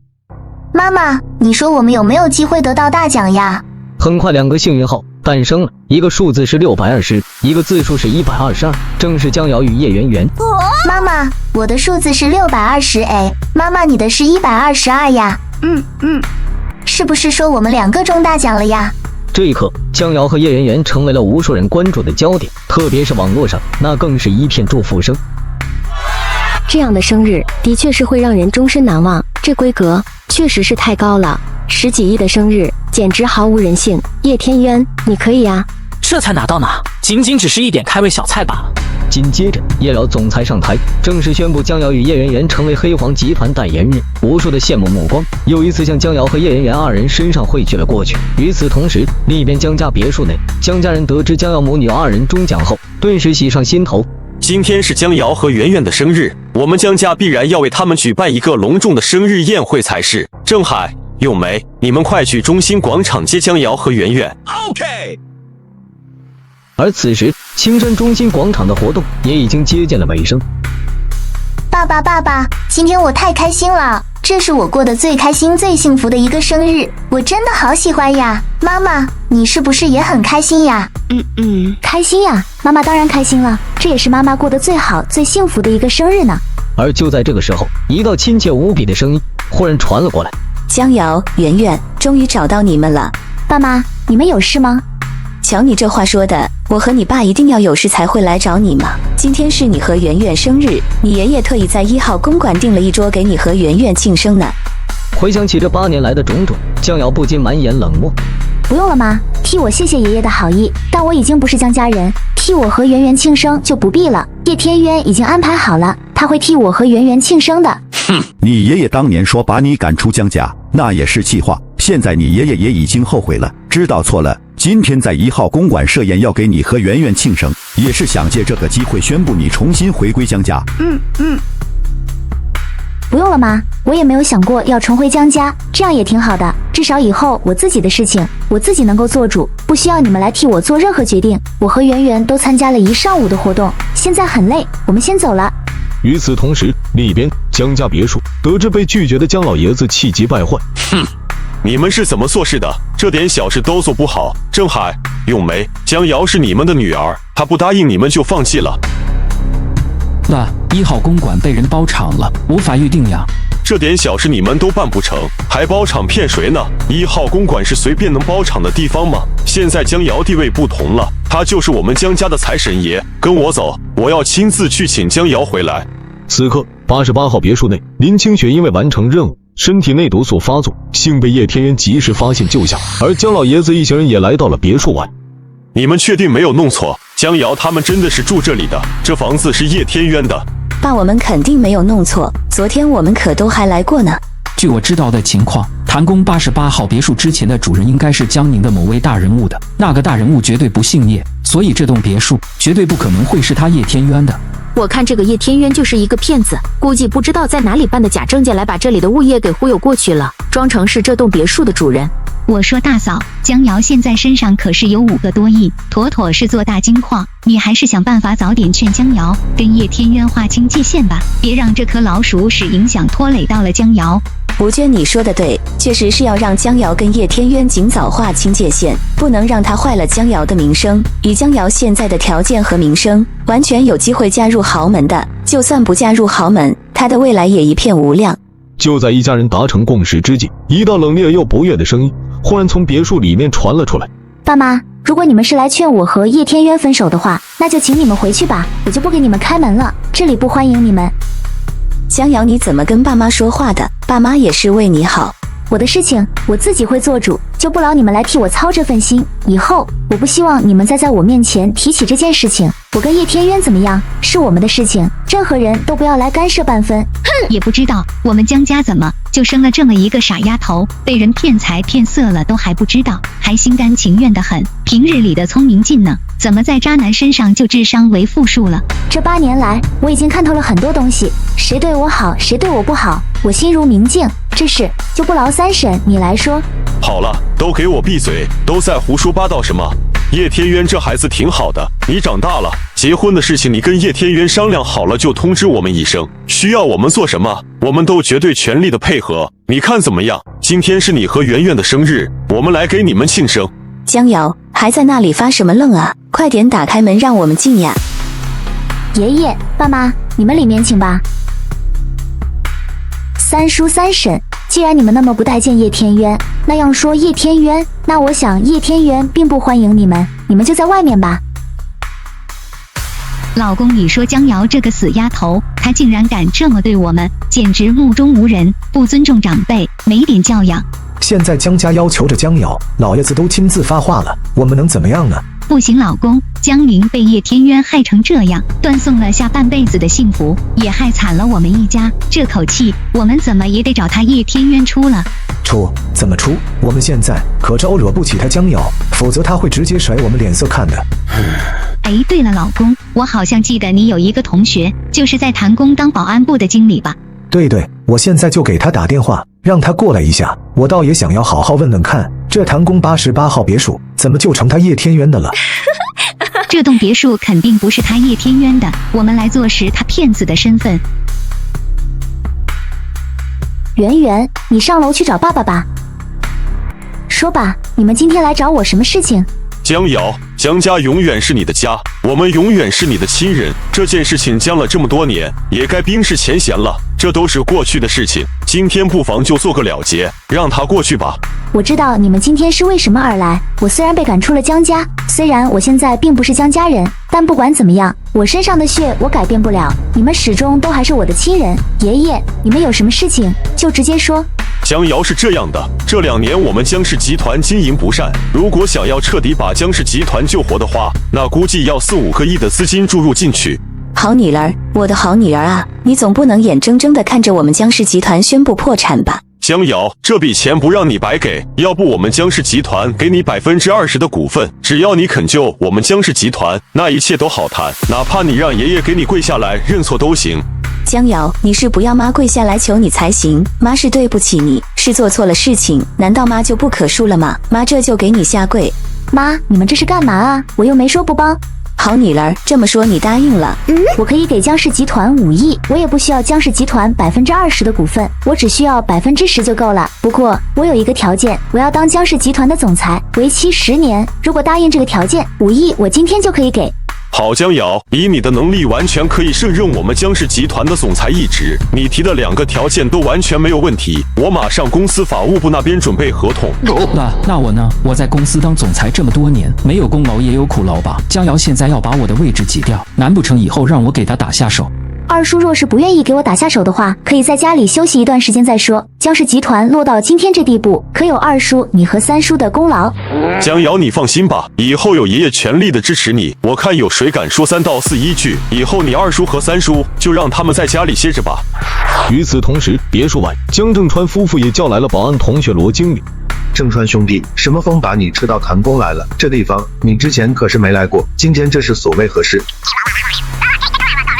妈妈，你说我们有没有机会得到大奖呀？很快2个幸运号诞生了，一个数字是620，一个字数是122，正是江瑶与叶圆圆。妈妈，我的数字是620，哎，妈妈你的是122呀？是不是说我们2个中大奖了呀？这一刻，江瑶和叶圆圆成为了无数人关注的焦点，特别是网络上，那更是一片祝福声。这样的生日的确是会让人终身难忘，这规格确实是太高了，10几亿的生日简直毫无人性。叶天渊，你可以呀！这才哪到哪，仅仅只是一点开胃小菜罢了。紧接着，叶瑶总裁上台，正式宣布江瑶与叶圆圆成为黑黄集团代言人。无数的羡慕目光又一次向江瑶和叶圆圆2人身上汇聚了过去。与此同时，另一边江家别墅内，江家人得知江瑶母女2人中奖后，顿时喜上心头。今天是江瑶和圆圆的生日，我们江家必然要为他们举办一个隆重的生日宴会才是。郑海、咏梅，你们快去中心广场接江瑶和圆圆。OK。而此时，青山中心广场的活动也已经接近了尾声。爸爸，今天我太开心了，这是我过得最开心、最幸福的一个生日，我真的好喜欢呀！妈妈，你是不是也很开心呀？开心呀！妈妈当然开心了，这也是妈妈过得最好、最幸福的一个生日呢。而就在这个时候，一道亲切无比的声音忽然传了过来：“江瑶、圆圆，终于找到你们了。爸妈，你们有事吗？”瞧你这话说的，我和你爸一定要有事才会来找你嘛。今天是你和圆圆生日，你爷爷特意在1号公馆订了一桌给你和圆圆庆生呢。回想起这8年来的种种，江瑶不禁满眼冷漠。不用了妈，替我谢谢爷爷的好意，但我已经不是江家人，替我和圆圆庆生就不必了。叶天渊已经安排好了，他会替我和圆圆庆生的。你爷爷当年说把你赶出江家，那也是气话，现在你爷爷也已经后悔了，知道错了。今天在1号公馆设宴要给你和圆圆庆生，也是想借这个机会宣布你重新回归江家。不用了妈，我也没有想过要重回江家，这样也挺好的，至少以后我自己的事情我自己能够做主，不需要你们来替我做任何决定。我和圆圆都参加了1上午的活动，现在很累，我们先走了。与此同时，另一边江家别墅得知被拒绝的江老爷子气急败坏。你们是怎么做事的？这点小事都做不好。郑海、咏梅，江瑶是你们的女儿，她不答应你们就放弃了。那1号公馆被人包场了，无法预定呀。这点小事你们都办不成，还包场骗谁呢？1号公馆是随便能包场的地方吗？现在江瑶地位不同了，他就是我们江家的财神爷。跟我走，我要亲自去请江瑶回来。此刻88号别墅内，林清雪因为完成任务，身体内毒素发作，幸被叶天渊及时发现救下，而江老爷子一行人也来到了别墅外。你们确定没有弄错？江瑶他们真的是住这里的，这房子是叶天渊的。爸，我们肯定没有弄错，昨天我们可都还来过呢。据我知道的情况，谭公88号别墅之前的主人应该是江宁的某位大人物的，那个大人物绝对不姓叶，所以这栋别墅绝对不可能会是他叶天渊的。我看这个叶天渊就是一个骗子，估计不知道在哪里办的假证件来把这里的物业给忽悠过去了，装成是这栋别墅的主人。我说大嫂，江瑶现在身上可是有5个多亿，妥妥是做大金矿，你还是想办法早点劝江瑶跟叶天渊划清界限吧，别让这颗老鼠屎影响拖累到了江瑶。吴娟，你说的对，确实是要让江瑶跟叶天渊尽早划清界限，不能让他坏了江瑶的名声。以江瑶现在的条件和名声，完全有机会嫁入豪门的，就算不嫁入豪门，她的未来也一片无量。就在一家人达成共识之际，一道冷冽又不悦的声音忽然从别墅里面传了出来。爸妈，如果你们是来劝我和叶天渊分手的话，那就请你们回去吧，我就不给你们开门了，这里不欢迎你们。江瑶，你怎么跟爸妈说话的？爸妈也是为你好。我的事情我自己会做主，就不劳你们来替我操这份心。以后我不希望你们再在我面前提起这件事情。我跟叶天渊怎么样，是我们的事情，任何人都不要来干涉半分。哼，也不知道我们江家怎么就生了这么一个傻丫头，被人骗财骗色了都还不知道，还心甘情愿的很。平日里的聪明劲呢，怎么在渣男身上就智商为负数了？这8年来，我已经看透了很多东西，谁对我好，谁对我不好，我心如明镜。这事就不劳三婶你来说。好了，都给我闭嘴，都在胡说八道什么？叶天渊这孩子挺好的，你长大了，结婚的事情你跟叶天渊商量好了就通知我们一声，需要我们做什么，我们都绝对全力的配合。你看怎么样？今天是你和圆圆的生日，我们来给你们庆生。江瑶还在那里发什么愣啊？快点打开门让我们进呀！爷爷、爸妈，你们里面请吧。三叔、三婶，既然你们那么不待见叶天渊，那样说叶天渊，那我想叶天渊并不欢迎你们，你们就在外面吧。老公，你说江瑶这个死丫头，她竟然敢这么对我们，简直目中无人，不尊重长辈，没点教养。现在江家要求着江瑶，老爷子都亲自发话了，我们能怎么样呢？不行，老公，江宁被叶天渊害成这样，断送了下半辈子的幸福，也害惨了我们一家。这口气，我们怎么也得找他叶天渊出了。出？怎么出？我们现在可招惹不起他江瑶，否则他会直接甩我们脸色看的。哎，对了，老公，我好像记得你有一个同学，就是在谭宫当保安部的经理吧？对，我现在就给他打电话，让他过来一下。我倒也想要好好问问看，这谭宫88号别墅怎么就成他叶天渊的了？这栋别墅肯定不是他叶天渊的，我们来坐实他骗子的身份。圆圆，你上楼去找爸爸吧。说吧，你们今天来找我什么事情？江瑶，江家永远是你的家，我们永远是你的亲人。这件事情僵了这么多年，也该冰释前嫌了，这都是过去的事情，今天不妨就做个了结，让他过去吧。我知道你们今天是为什么而来。我虽然被赶出了江家，虽然我现在并不是江家人，但不管怎么样，我身上的血我改变不了，你们始终都还是我的亲人。爷爷，你们有什么事情就直接说。江瑶是这样的，这2年我们江氏集团经营不善，如果想要彻底把江氏集团救活的话，那估计要4、5个亿的资金注入进去。好女儿，我的好女儿啊，你总不能眼睁睁地看着我们江氏集团宣布破产吧？江瑶，这笔钱不让你白给，要不我们江氏集团给你20%的股份，只要你肯救我们江氏集团，那一切都好谈，哪怕你让爷爷给你跪下来认错都行。江瑶，你是不要妈跪下来求你才行，妈是对不起你，是做错了事情，难道妈就不可恕了吗？妈这就给你下跪。妈，你们这是干嘛啊？我又没说不帮。好女儿，这么说你答应了？我可以给江氏集团5亿，我也不需要江氏集团20%的股份，我只需要10%就够了。不过我有一个条件，我要当江氏集团的总裁，为期10年。如果答应这个条件，5亿我今天就可以给。好，江瑶，以你的能力完全可以胜任我们江氏集团的总裁一职，你提的2个条件都完全没有问题，我马上公司法务部那边准备合同。那我呢？我在公司当总裁这么多年，没有功劳也有苦劳吧？江瑶现在要把我的位置挤掉，难不成以后让我给他打下手？二叔若是不愿意给我打下手的话，可以在家里休息一段时间再说。江氏集团落到今天这地步，可有二叔你和三叔的功劳。江瑶，你放心吧，以后有爷爷全力的支持你，我看有谁敢说3到4一句，以后你2叔和3叔就让他们在家里歇着吧。与此同时，别墅外，江正川夫妇也叫来了保安同学罗经理。正川兄弟，什么风把你吹到谭宫来了？这地方你之前可是没来过，今天这是所谓何事？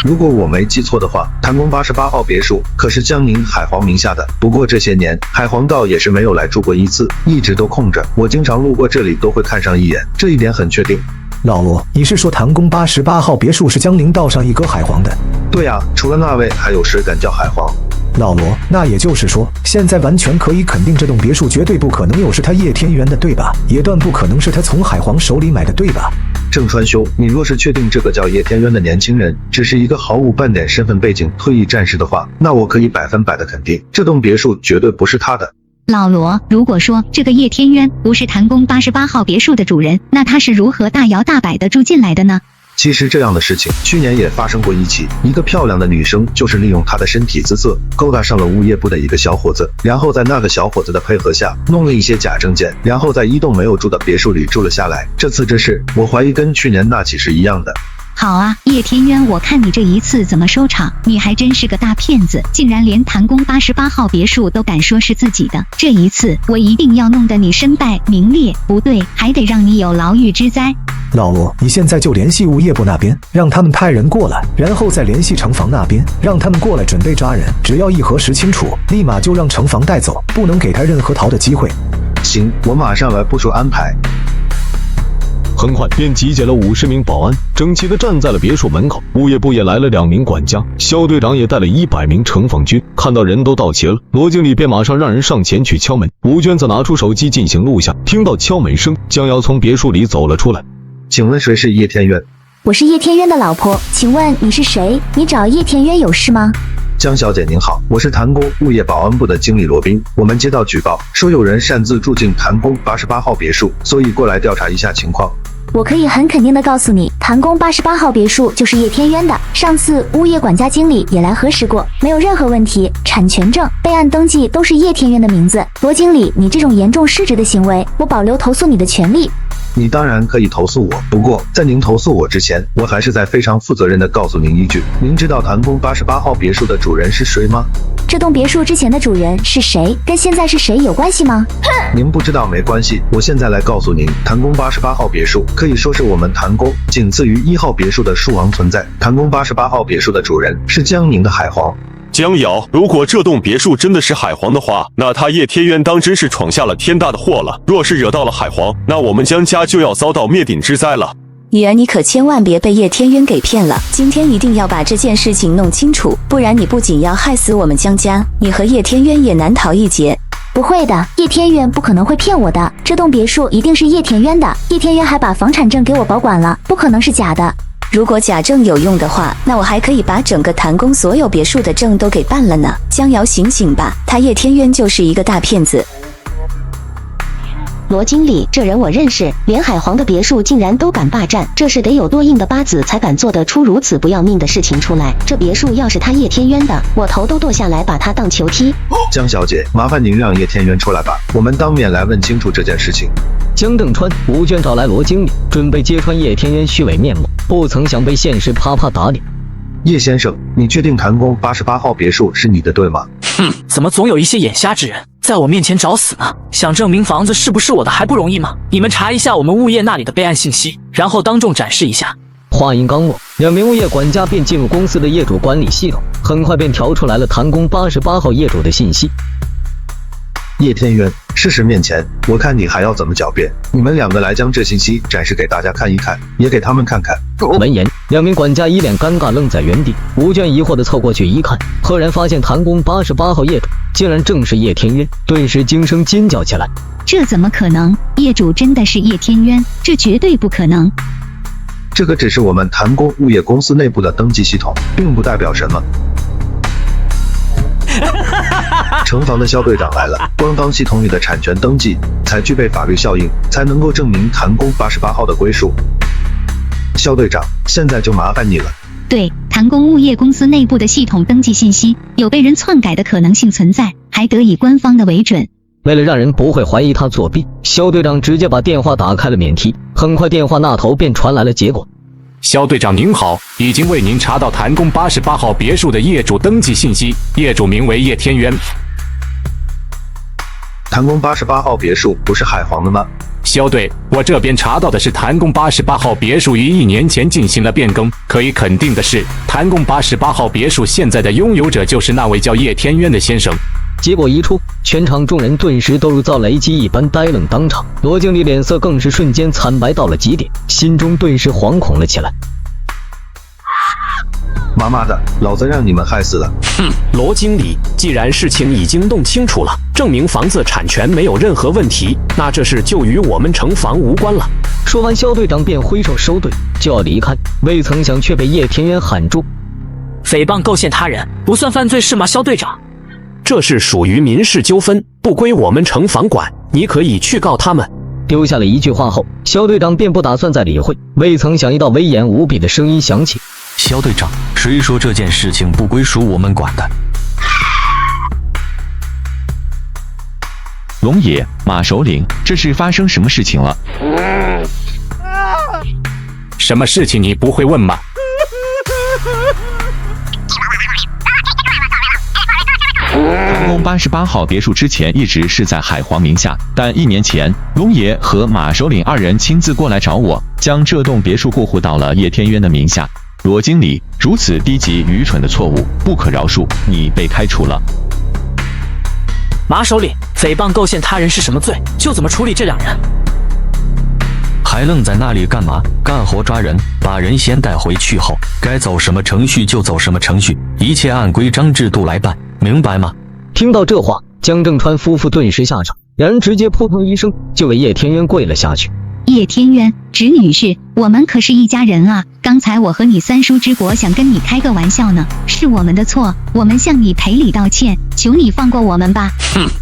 如果我没记错的话，谭宫88号别墅可是江宁海皇名下的。不过这些年，海皇倒也是没有来住过一次，一直都空着。我经常路过这里都会看上一眼，这一点很确定。老罗，你是说谭宫88号别墅是江宁道上一哥海皇的？对啊，除了那位，还有谁敢叫海皇？老罗，那也就是说，现在完全可以肯定这栋别墅绝对不可能有是他叶天元的，对吧？也断不可能是他从海皇手里买的，对吧？正川兄，你若是确定这个叫叶天渊的年轻人只是一个毫无半点身份背景退役战士的话，那我可以100%的肯定，这栋别墅绝对不是他的。老罗，如果说这个叶天渊不是谭宫88号别墅的主人，那他是如何大摇大摆的住进来的呢？其实这样的事情去年也发生过一起，一个漂亮的女生就是利用她的身体姿色勾搭上了物业部的一个小伙子，然后在那个小伙子的配合下弄了一些假证件，然后在一栋没有住的别墅里住了下来。这次这事，我怀疑跟去年那起是一样的。好啊，叶天渊，我看你这一次怎么收场？你还真是个大骗子，竟然连谭宫88号别墅都敢说是自己的。这一次我一定要弄得你身败名裂，不对，还得让你有牢狱之灾。老罗，你现在就联系物业部那边，让他们派人过来，然后再联系城防那边，让他们过来准备抓人。只要一核实清楚，立马就让城防带走，不能给他任何逃的机会。行，我马上来部署安排。很快便集结了50名保安，整齐地站在了别墅门口。物业部也来了2名管家，肖队长也带了100名城防军。看到人都到齐了，罗经理便马上让人上前去敲门。吴娟则拿出手机进行录像。听到敲门声，江瑶从别墅里走了出来。请问谁是叶天渊？我是叶天渊的老婆，请问你是谁？你找叶天渊有事吗？江小姐您好，我是谭宫物业保安部的经理罗斌，我们接到举报，说有人擅自住进谭宫88号别墅，所以过来调查一下情况。我可以很肯定的告诉你，谭宫88号别墅就是叶天渊的。上次物业管家经理也来核实过，没有任何问题，产权证、备案登记都是叶天渊的名字。罗经理，你这种严重失职的行为，我保留投诉你的权利。你当然可以投诉我，不过在您投诉我之前，我还是在非常负责任的告诉您一句，您知道谭宫88号别墅的主人是谁吗？这栋别墅之前的主人是谁，跟现在是谁有关系吗？您不知道没关系，我现在来告诉您，谭宫88号别墅可以说是我们谭宫仅次于1号别墅的庶王存在。谭宫88号别墅的主人是江宁的海皇。江瑶，如果这栋别墅真的是海皇的话，那他叶天渊当真是闯下了天大的祸了。若是惹到了海皇，那我们江家就要遭到灭顶之灾了。女儿，你可千万别被叶天渊给骗了，今天一定要把这件事情弄清楚，不然你不仅要害死我们江家，你和叶天渊也难逃一劫。不会的，叶天渊不可能会骗我的，这栋别墅一定是叶天渊的，叶天渊还把房产证给我保管了，不可能是假的。如果假证有用的话，那我还可以把整个谭宫所有别墅的证都给办了呢。江瑶，醒醒吧，他叶天渊就是一个大骗子。罗经理，这人我认识，连海皇的别墅竟然都敢霸占，这是得有多硬的八字才敢做得出如此不要命的事情出来。这别墅要是他叶天渊的，我头都剁下来把他当球踢。江小姐，麻烦您让叶天渊出来吧，我们当面来问清楚这件事情。江正川、吴娟找来罗经理，准备揭穿叶天渊虚伪面目，不曾想被现实啪啪打脸。叶先生，你确定谭宫88号别墅是你的对吗？怎么总有一些眼瞎之人在我面前找死呢？想证明房子是不是我的还不容易吗？你们查一下我们物业那里的备案信息，然后当众展示一下。话音刚落，2名物业管家便进入公司的业主管理系统，很快便调出来了谭宫88号业主的信息。叶天渊，事实面前，我看你还要怎么狡辩？你们2个来将这信息展示给大家看一看，也给他们看看。闻言，2名管家一脸尴尬，愣在原地。吴娟疑惑地凑过去一看，赫然发现谭宫88号业主竟然正是叶天渊，顿时惊声尖叫起来。这怎么可能？业主真的是叶天渊？这绝对不可能。这个只是我们谭宫物业公司内部的登记系统，并不代表什么。城防的肖队长来了，官方系统里的产权登记才具备法律效应，才能够证明谭宫88号的归属。肖队长，现在就麻烦你了。对，谭宫物业公司内部的系统登记信息有被人篡改的可能性存在，还得以官方的为准。为了让人不会怀疑他作弊，肖队长直接把电话打开了免提。很快电话那头便传来了结果。肖队长您好，已经为您查到谭宫88号别墅的业主登记信息，业主名为叶天渊。谭宫88号别墅不是海皇的吗？肖队，我这边查到的是谭宫88号别墅于1年前进行了变更，可以肯定的是，谭宫88号别墅现在的拥有者就是那位叫叶天渊的先生。结果一出，全场众人顿时都如遭雷击一般呆愣当场，罗经理脸色更是瞬间惨白到了极点，心中顿时惶恐了起来。妈妈的，老子让你们害死了！罗经理，既然事情已经弄清楚了，证明房子产权没有任何问题，那这事就与我们城防无关了。说完，肖队长便挥手收队就要离开，未曾想却被叶天渊喊住：“诽谤构陷他人，不算犯罪是吗？肖队长，这是属于民事纠纷，不归我们城防管，你可以去告他们。”丢下了一句话后，肖队长便不打算再理会。未曾想，一道威严无比的声音响起：“肖队长，谁说这件事情不归属我们管的？”龙爷，马首领，这是发生什么事情了？什么事情你不会问吗？谈宫88号别墅之前一直是在海皇名下，但1年前，龙爷和马首领2人亲自过来找我，将这栋别墅过户到了叶天渊的名下。罗经理，如此低级愚蠢的错误不可饶恕，你被开除了。马首领，诽谤构陷他人是什么罪？就怎么处理这2人？还愣在那里干嘛？干活抓人，把人先带回去后，该走什么程序就走什么程序，一切按规章制度来办，明白吗？听到这话，江正川夫妇顿时下场，2人直接扑通一声就为叶天渊跪了下去。叶天渊，直女士，我们可是一家人啊！刚才我和你三叔之国想跟你开个玩笑呢，是我们的错，我们向你赔礼道歉，求你放过我们吧。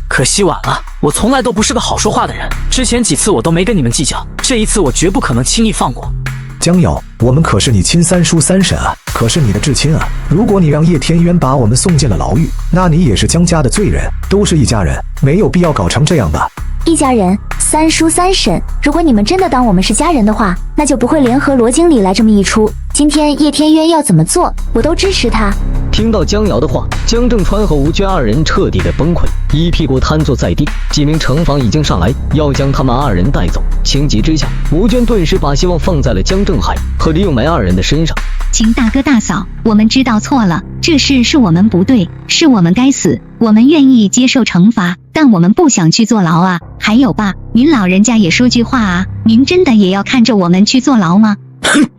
可惜晚了，我从来都不是个好说话的人，之前几次我都没跟你们计较，这一次我绝不可能轻易放过。江瑶，我们可是你亲三叔三婶啊，可是你的至亲啊！如果你让叶天渊把我们送进了牢狱，那你也是江家的罪人，都是一家人，没有必要搞成这样吧？一家人，三叔三婶，如果你们真的当我们是家人的话，那就不会联合罗经理来这么一出。今天叶天渊要怎么做，我都支持他。听到江瑶的话，江正川和吴娟2人彻底的崩溃，一屁股瘫坐在地。几名城防已经上来，要将他们2人带走。情急之下，吴娟顿时把希望放在了江正海和李咏梅2人的身上。请大哥大嫂，我们知道错了，这事是我们不对，是我们该死，我们愿意接受惩罚，但我们不想去坐牢啊！还有爸，您老人家也说句话啊，您真的也要看着我们去坐牢吗？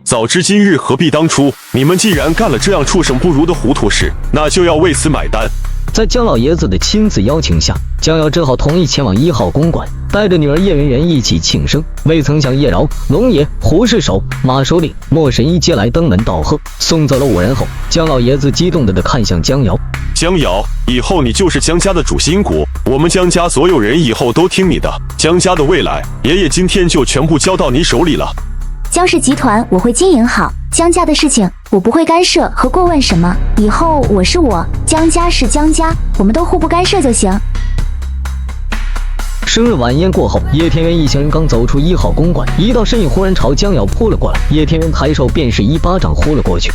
早知今日何必当初，你们既然干了这样畜生不如的糊涂事，那就要为此买单。在江老爷子的亲自邀请下，江瑶只好同意前往1号公馆，带着女儿叶圆圆一起庆生。未曾想叶饶、龙爷、胡世守、马首领、莫神医皆来登门道贺。送走了5人后，江老爷子激动地看向江瑶：江瑶，以后你就是江家的主心骨，我们江家所有人以后都听你的，江家的未来，爷爷今天就全部交到你手里了。江氏集团我会经营好，江家的事情我不会干涉和过问什么，以后我是我，江家是江家，我们都互不干涉就行。生日晚宴过后，叶天渊一行人刚走出1号公馆，一道身影忽然朝江瑶扑了过来。叶天渊抬手便是一巴掌呼了过去。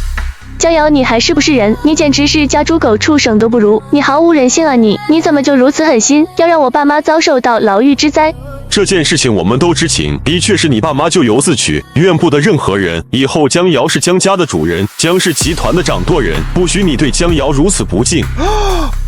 江瑶，你还是不是人？你简直是家猪狗畜生都不如，你毫无人性啊！你怎么就如此狠心，要让我爸妈遭受到牢狱之灾？这件事情我们都知情，的确是你爸妈咎由自取，怨不得任何人。以后江瑶是江家的主人，江氏集团的掌舵人，不许你对江瑶如此不敬。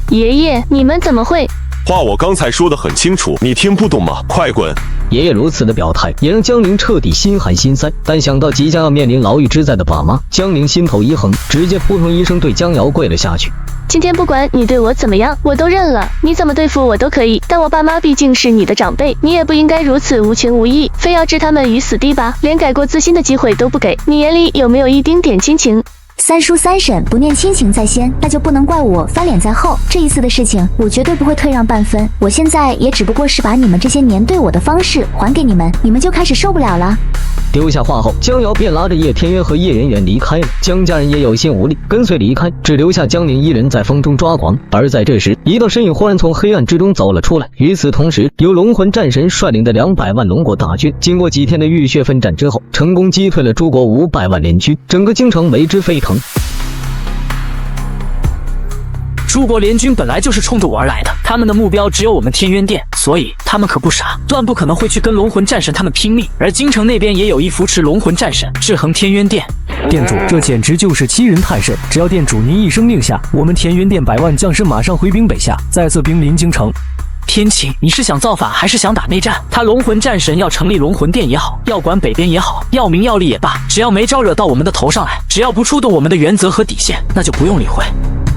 爷爷，你们怎么会？话我刚才说得很清楚，你听不懂吗？快滚！爷爷如此的表态，也让江玲彻底心寒心塞。但想到即将要面临牢狱之灾的爸妈，江玲心头一横，直接扑通一声对江瑶跪了下去。今天不管你对我怎么样，我都认了。你怎么对付我都可以，但我爸妈毕竟是你的长辈，你也不应该如此无情无义，非要置他们于死地吧？连改过自新的机会都不给，你眼里有没有一丁点亲情？三叔三婶不念亲情在先，那就不能怪我翻脸在后。这一次的事情，我绝对不会退让半分。我现在也只不过是把你们这些年对我的方式还给你们，你们就开始受不了了。丢下话后，江瑶便拉着叶天渊和叶圆圆离开了。江家人也有心无力，跟随离开，只留下江玲一人在风中抓狂。而在这时，一道身影忽然从黑暗之中走了出来。与此同时，由龙魂战神率领的200万龙国大军，经过几天的浴血奋战之后，成功击退了诸国500万联军，整个京城为之沸腾。诸国联军本来就是冲着我而来的，他们的目标只有我们天渊殿，所以他们可不傻，断不可能会去跟龙魂战神他们拼命。而京城那边也有意扶持龙魂战神，制衡天渊殿。店主，这简直就是欺人太甚！只要店主您一声令下，我们天渊殿100万将士马上回兵北下，再次兵临京城。天晴，你是想造反还是想打内战？他龙魂战神要成立龙魂殿也好，要管北边也好，要名要利也罢，只要没招惹到我们的头上来，只要不触动我们的原则和底线，那就不用理会。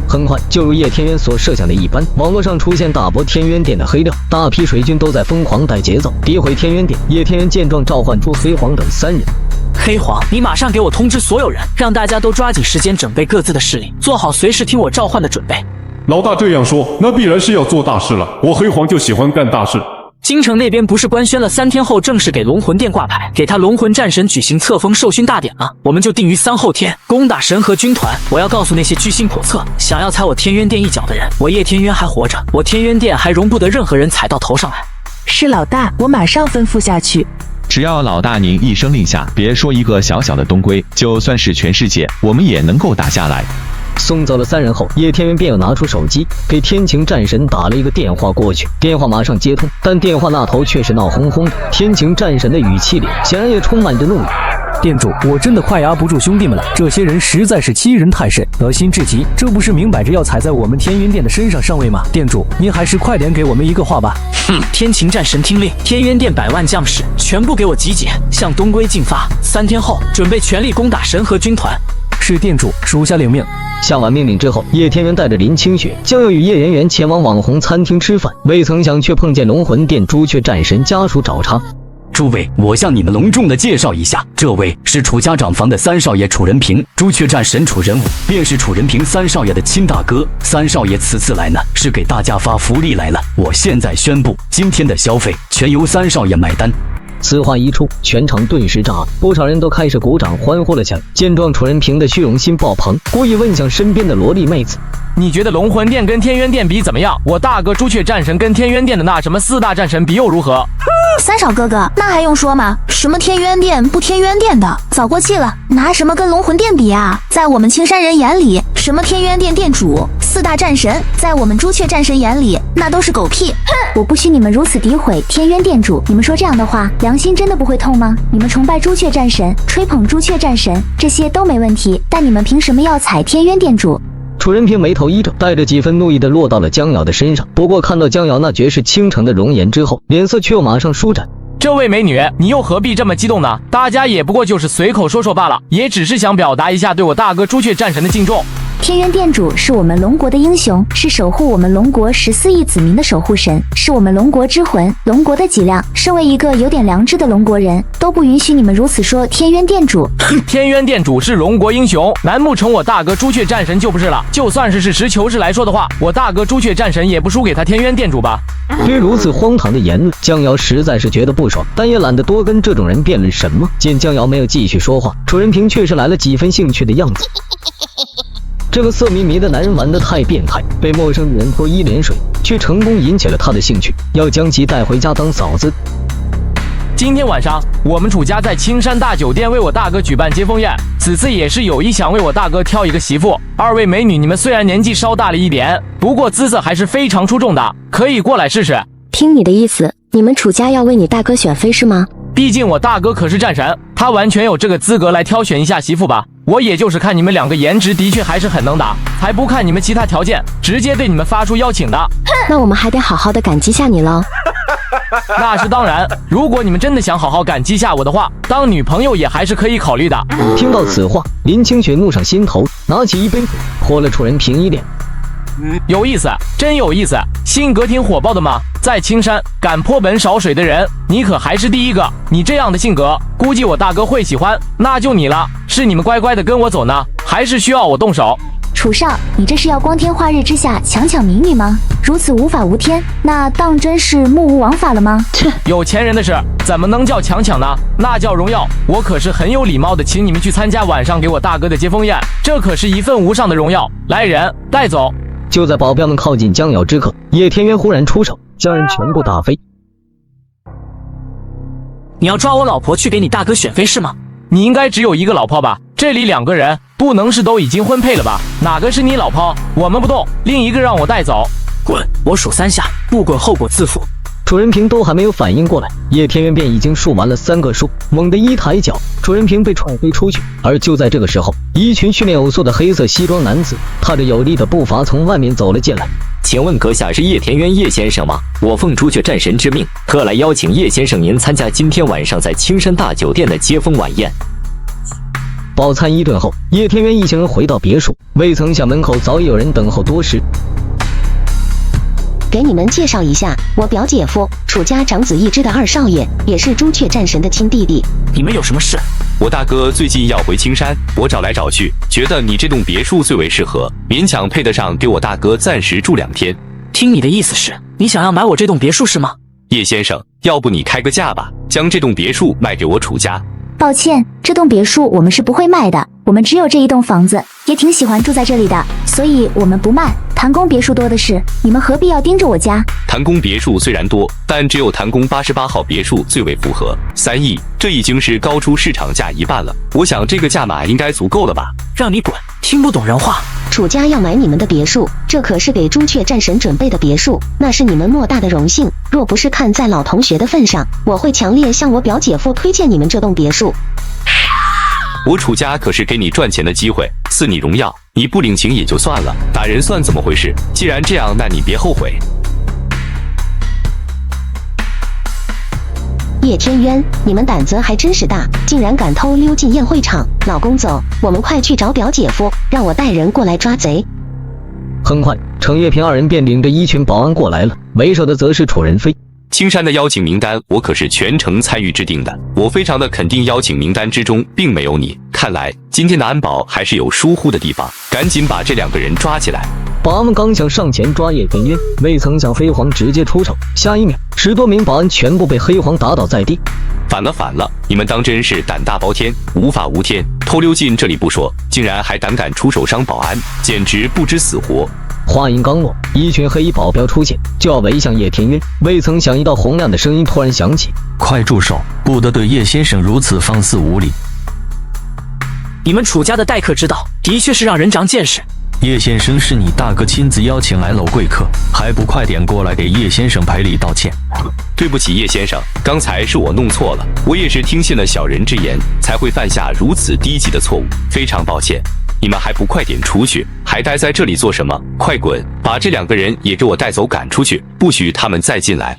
很快，就如叶天渊所设想的一般，网络上出现大波天渊殿的黑料，大批水军都在疯狂带节奏，诋毁天渊殿。叶天渊见状，召唤出黑皇等3人。黑皇，你马上给我通知所有人，让大家都抓紧时间准备各自的势力，做好随时听我召唤的准备。老大这样说，那必然是要做大事了。我黑皇就喜欢干大事。京城那边不是官宣了3天后正式给龙魂殿挂牌，给他龙魂战神举行册封授勋大典吗？我们就定于3后天攻打神河军团。我要告诉那些居心叵测、想要踩我天渊殿一脚的人，我叶天渊还活着，我天渊殿还容不得任何人踩到头上来。是老大，我马上吩咐下去。只要老大您一声令下，别说一个小小的东归，就算是全世界，我们也能够打下来。送走了3人后，叶天渊便又拿出手机给天晴战神打了一个电话过去，电话马上接通，但电话那头却是闹哄哄的。天晴战神的语气里显然也充满着怒意。店主，我真的快压不住兄弟们了，这些人实在是欺人太甚，恶心至极，这不是明摆着要踩在我们天云殿的身上上位吗？店主，您还是快点给我们一个话吧。天晴战神听令，天渊殿100万将士全部给我集结，向东归进发，3天后准备全力攻打神河军团。是店主，属下领命。下完命令之后，叶天渊带着林清雪将要与叶圆圆前往网红餐厅吃饭，未曾想却碰见龙魂殿朱雀战神家属找茬。诸位，我向你们隆重的介绍一下，这位是楚家长房的3少爷楚仁平，朱雀战神楚仁武，便是楚仁平3少爷的亲大哥。3少爷此次来呢，是给大家发福利来了。我现在宣布，今天的消费全由3少爷买单。此话一出，全场顿时炸了，不少人都开始鼓掌欢呼了起来。见状，楚仁平的虚荣心爆棚，故意问向身边的萝莉妹子：“你觉得龙魂殿跟天渊殿比怎么样？我大哥朱雀战神跟天渊殿的那什么4大战神比又如何？”3少哥哥，那还用说吗？什么天渊殿不天渊殿的，早过气了，拿什么跟龙魂殿比啊？在我们青山人眼里，什么天渊殿殿主、4大战神，在我们朱雀战神眼里，那都是狗屁。我不许你们如此诋毁天渊殿主，你们说这样的话，良心真的不会痛吗？你们崇拜朱雀战神，吹捧朱雀战神，这些都没问题，但你们凭什么要踩天渊殿主？楚仁平眉头一皱，带着几分怒意的落到了江瑶的身上。不过看到江瑶那绝世倾城的容颜之后，脸色却又马上舒展。这位美女，你又何必这么激动呢？大家也不过就是随口说说罢了，也只是想表达一下对我大哥朱雀战神的敬重。天渊殿主是我们龙国的英雄，是守护我们龙国14亿子民的守护神，是我们龙国之魂，龙国的脊梁。身为一个有点良知的龙国人，都不允许你们如此说天渊殿主。天渊殿主是龙国英雄，难不成我大哥朱雀战神就不是了？就算是实求是来说的话，我大哥朱雀战神也不输给他天渊殿主吧？对如此荒唐的言论，江瑶实在是觉得不爽，但也懒得多跟这种人辩论什么。见江瑶没有继续说话，楚仁平却是来了几分兴趣的样子。这个色迷迷的男人玩得太变态，被陌生人泼1脸水，却成功引起了他的兴趣，要将其带回家当嫂子。今天晚上，我们楚家在青山大酒店为我大哥举办接风宴，此次也是有意想为我大哥挑一个媳妇。2位美女，你们虽然年纪稍大了一点，不过姿色还是非常出众的，可以过来试试。听你的意思，你们楚家要为你大哥选妃是吗？毕竟我大哥可是战神，他完全有这个资格来挑选一下媳妇吧。我也就是看你们2个颜值的确还是很能打，才不看你们其他条件，直接对你们发出邀请的。那我们还得好好的感激下你喽。那是当然，如果你们真的想好好感激下我的话，当女朋友也还是可以考虑的。听到此话，林清雪怒上心头，拿起一杯水泼了楚仁平一脸。有意思，真有意思，性格挺火爆的嘛。在青山敢泼本少水的人，你可还是第一个。你这样的性格，估计我大哥会喜欢，那就你了。是你们乖乖的跟我走呢，还是需要我动手？楚少，你这是要光天化日之下抢民女吗？如此无法无天，那当真是目无王法了吗？有钱人的事怎么能叫抢呢？那叫荣耀。我可是很有礼貌的请你们去参加晚上给我大哥的接风宴，这可是一份无上的荣耀。来人，带走。就在保镖们靠近江瑶之刻，叶天渊忽然出手，将人全部打飞。你要抓我老婆去给你大哥选妃是吗？你应该只有一个老婆吧？这里2个人，不能是都已经婚配了吧？哪个是你老婆？我们不动，另一个让我带走。滚！我数3下，不滚后果自负。楚仁平都还没有反应过来，叶天渊便已经数完了3个数，猛地一抬脚，楚仁平被踹飞出去。而就在这个时候，一群训练有素的黑色西装男子踏着有力的步伐从外面走了进来。请问阁下是叶天渊叶先生吗？我奉朱雀战神之命，特来邀请叶先生您参加今天晚上在青山大酒店的接风晚宴。饱餐一顿后，叶天渊一行人回到别墅，未曾想门口早已有人等候多时。给你们介绍一下，我表姐夫楚家长子一支的2少爷，也是朱雀战神的亲弟弟。你们有什么事？我大哥最近要回青山，我找来找去，觉得你这栋别墅最为适合，勉强配得上给我大哥暂时住2天。听你的意思是，你想要买我这栋别墅是吗？叶先生，要不你开个价吧，将这栋别墅卖给我楚家。抱歉，这栋别墅我们是不会卖的，我们只有这一栋房子，也挺喜欢住在这里的，所以我们不卖。谭宫别墅多的是，你们何必要盯着我家？谭宫别墅虽然多，但只有谭宫88号别墅最为符合，3亿，这已经是高出市场价一半了。我想这个价码应该足够了吧？让你滚，听不懂人话。楚家要买你们的别墅，这可是给朱雀战神准备的别墅，那是你们莫大的荣幸。若不是看在老同学的份上，我会强烈向我表姐夫推荐你们这栋别墅。我楚家可是给你赚钱的机会，赐你荣耀，你不领情也就算了，打人算怎么回事？既然这样，那你别后悔。叶天渊，你们胆子还真是大，竟然敢偷溜进宴会场。老公走，我们快去找表姐夫，让我带人过来抓贼。很快，程月平二人便领着一群保安过来了，为首的则是楚仁飞。青山的邀请名单我可是全程参与制定的，我非常的肯定邀请名单之中并没有你。看来今天的安保还是有疏忽的地方，赶紧把这2个人抓起来。保安们刚想上前抓叶天渊，未曾想飞黄直接出手，下一秒10多名保安全部被黑黄打倒在地。反了，你们当真是胆大包天，无法无天，偷溜进这里不说，竟然还胆敢出手伤保安，简直不知死活。话音刚落，一群黑衣保镖出现，就要围向叶天渊。未曾想，一道洪亮的声音突然响起：“快住手！不得对叶先生如此放肆无礼！”你们楚家的待客之道，的确是让人长见识。叶先生是你大哥亲自邀请来楼贵客，还不快点过来给叶先生赔礼道歉？对不起，叶先生，刚才是我弄错了，我也是听信了小人之言，才会犯下如此低级的错误，非常抱歉。你们还不快点出去，还待在这里做什么？快滚，把这2个人也给我带走，赶出去，不许他们再进来。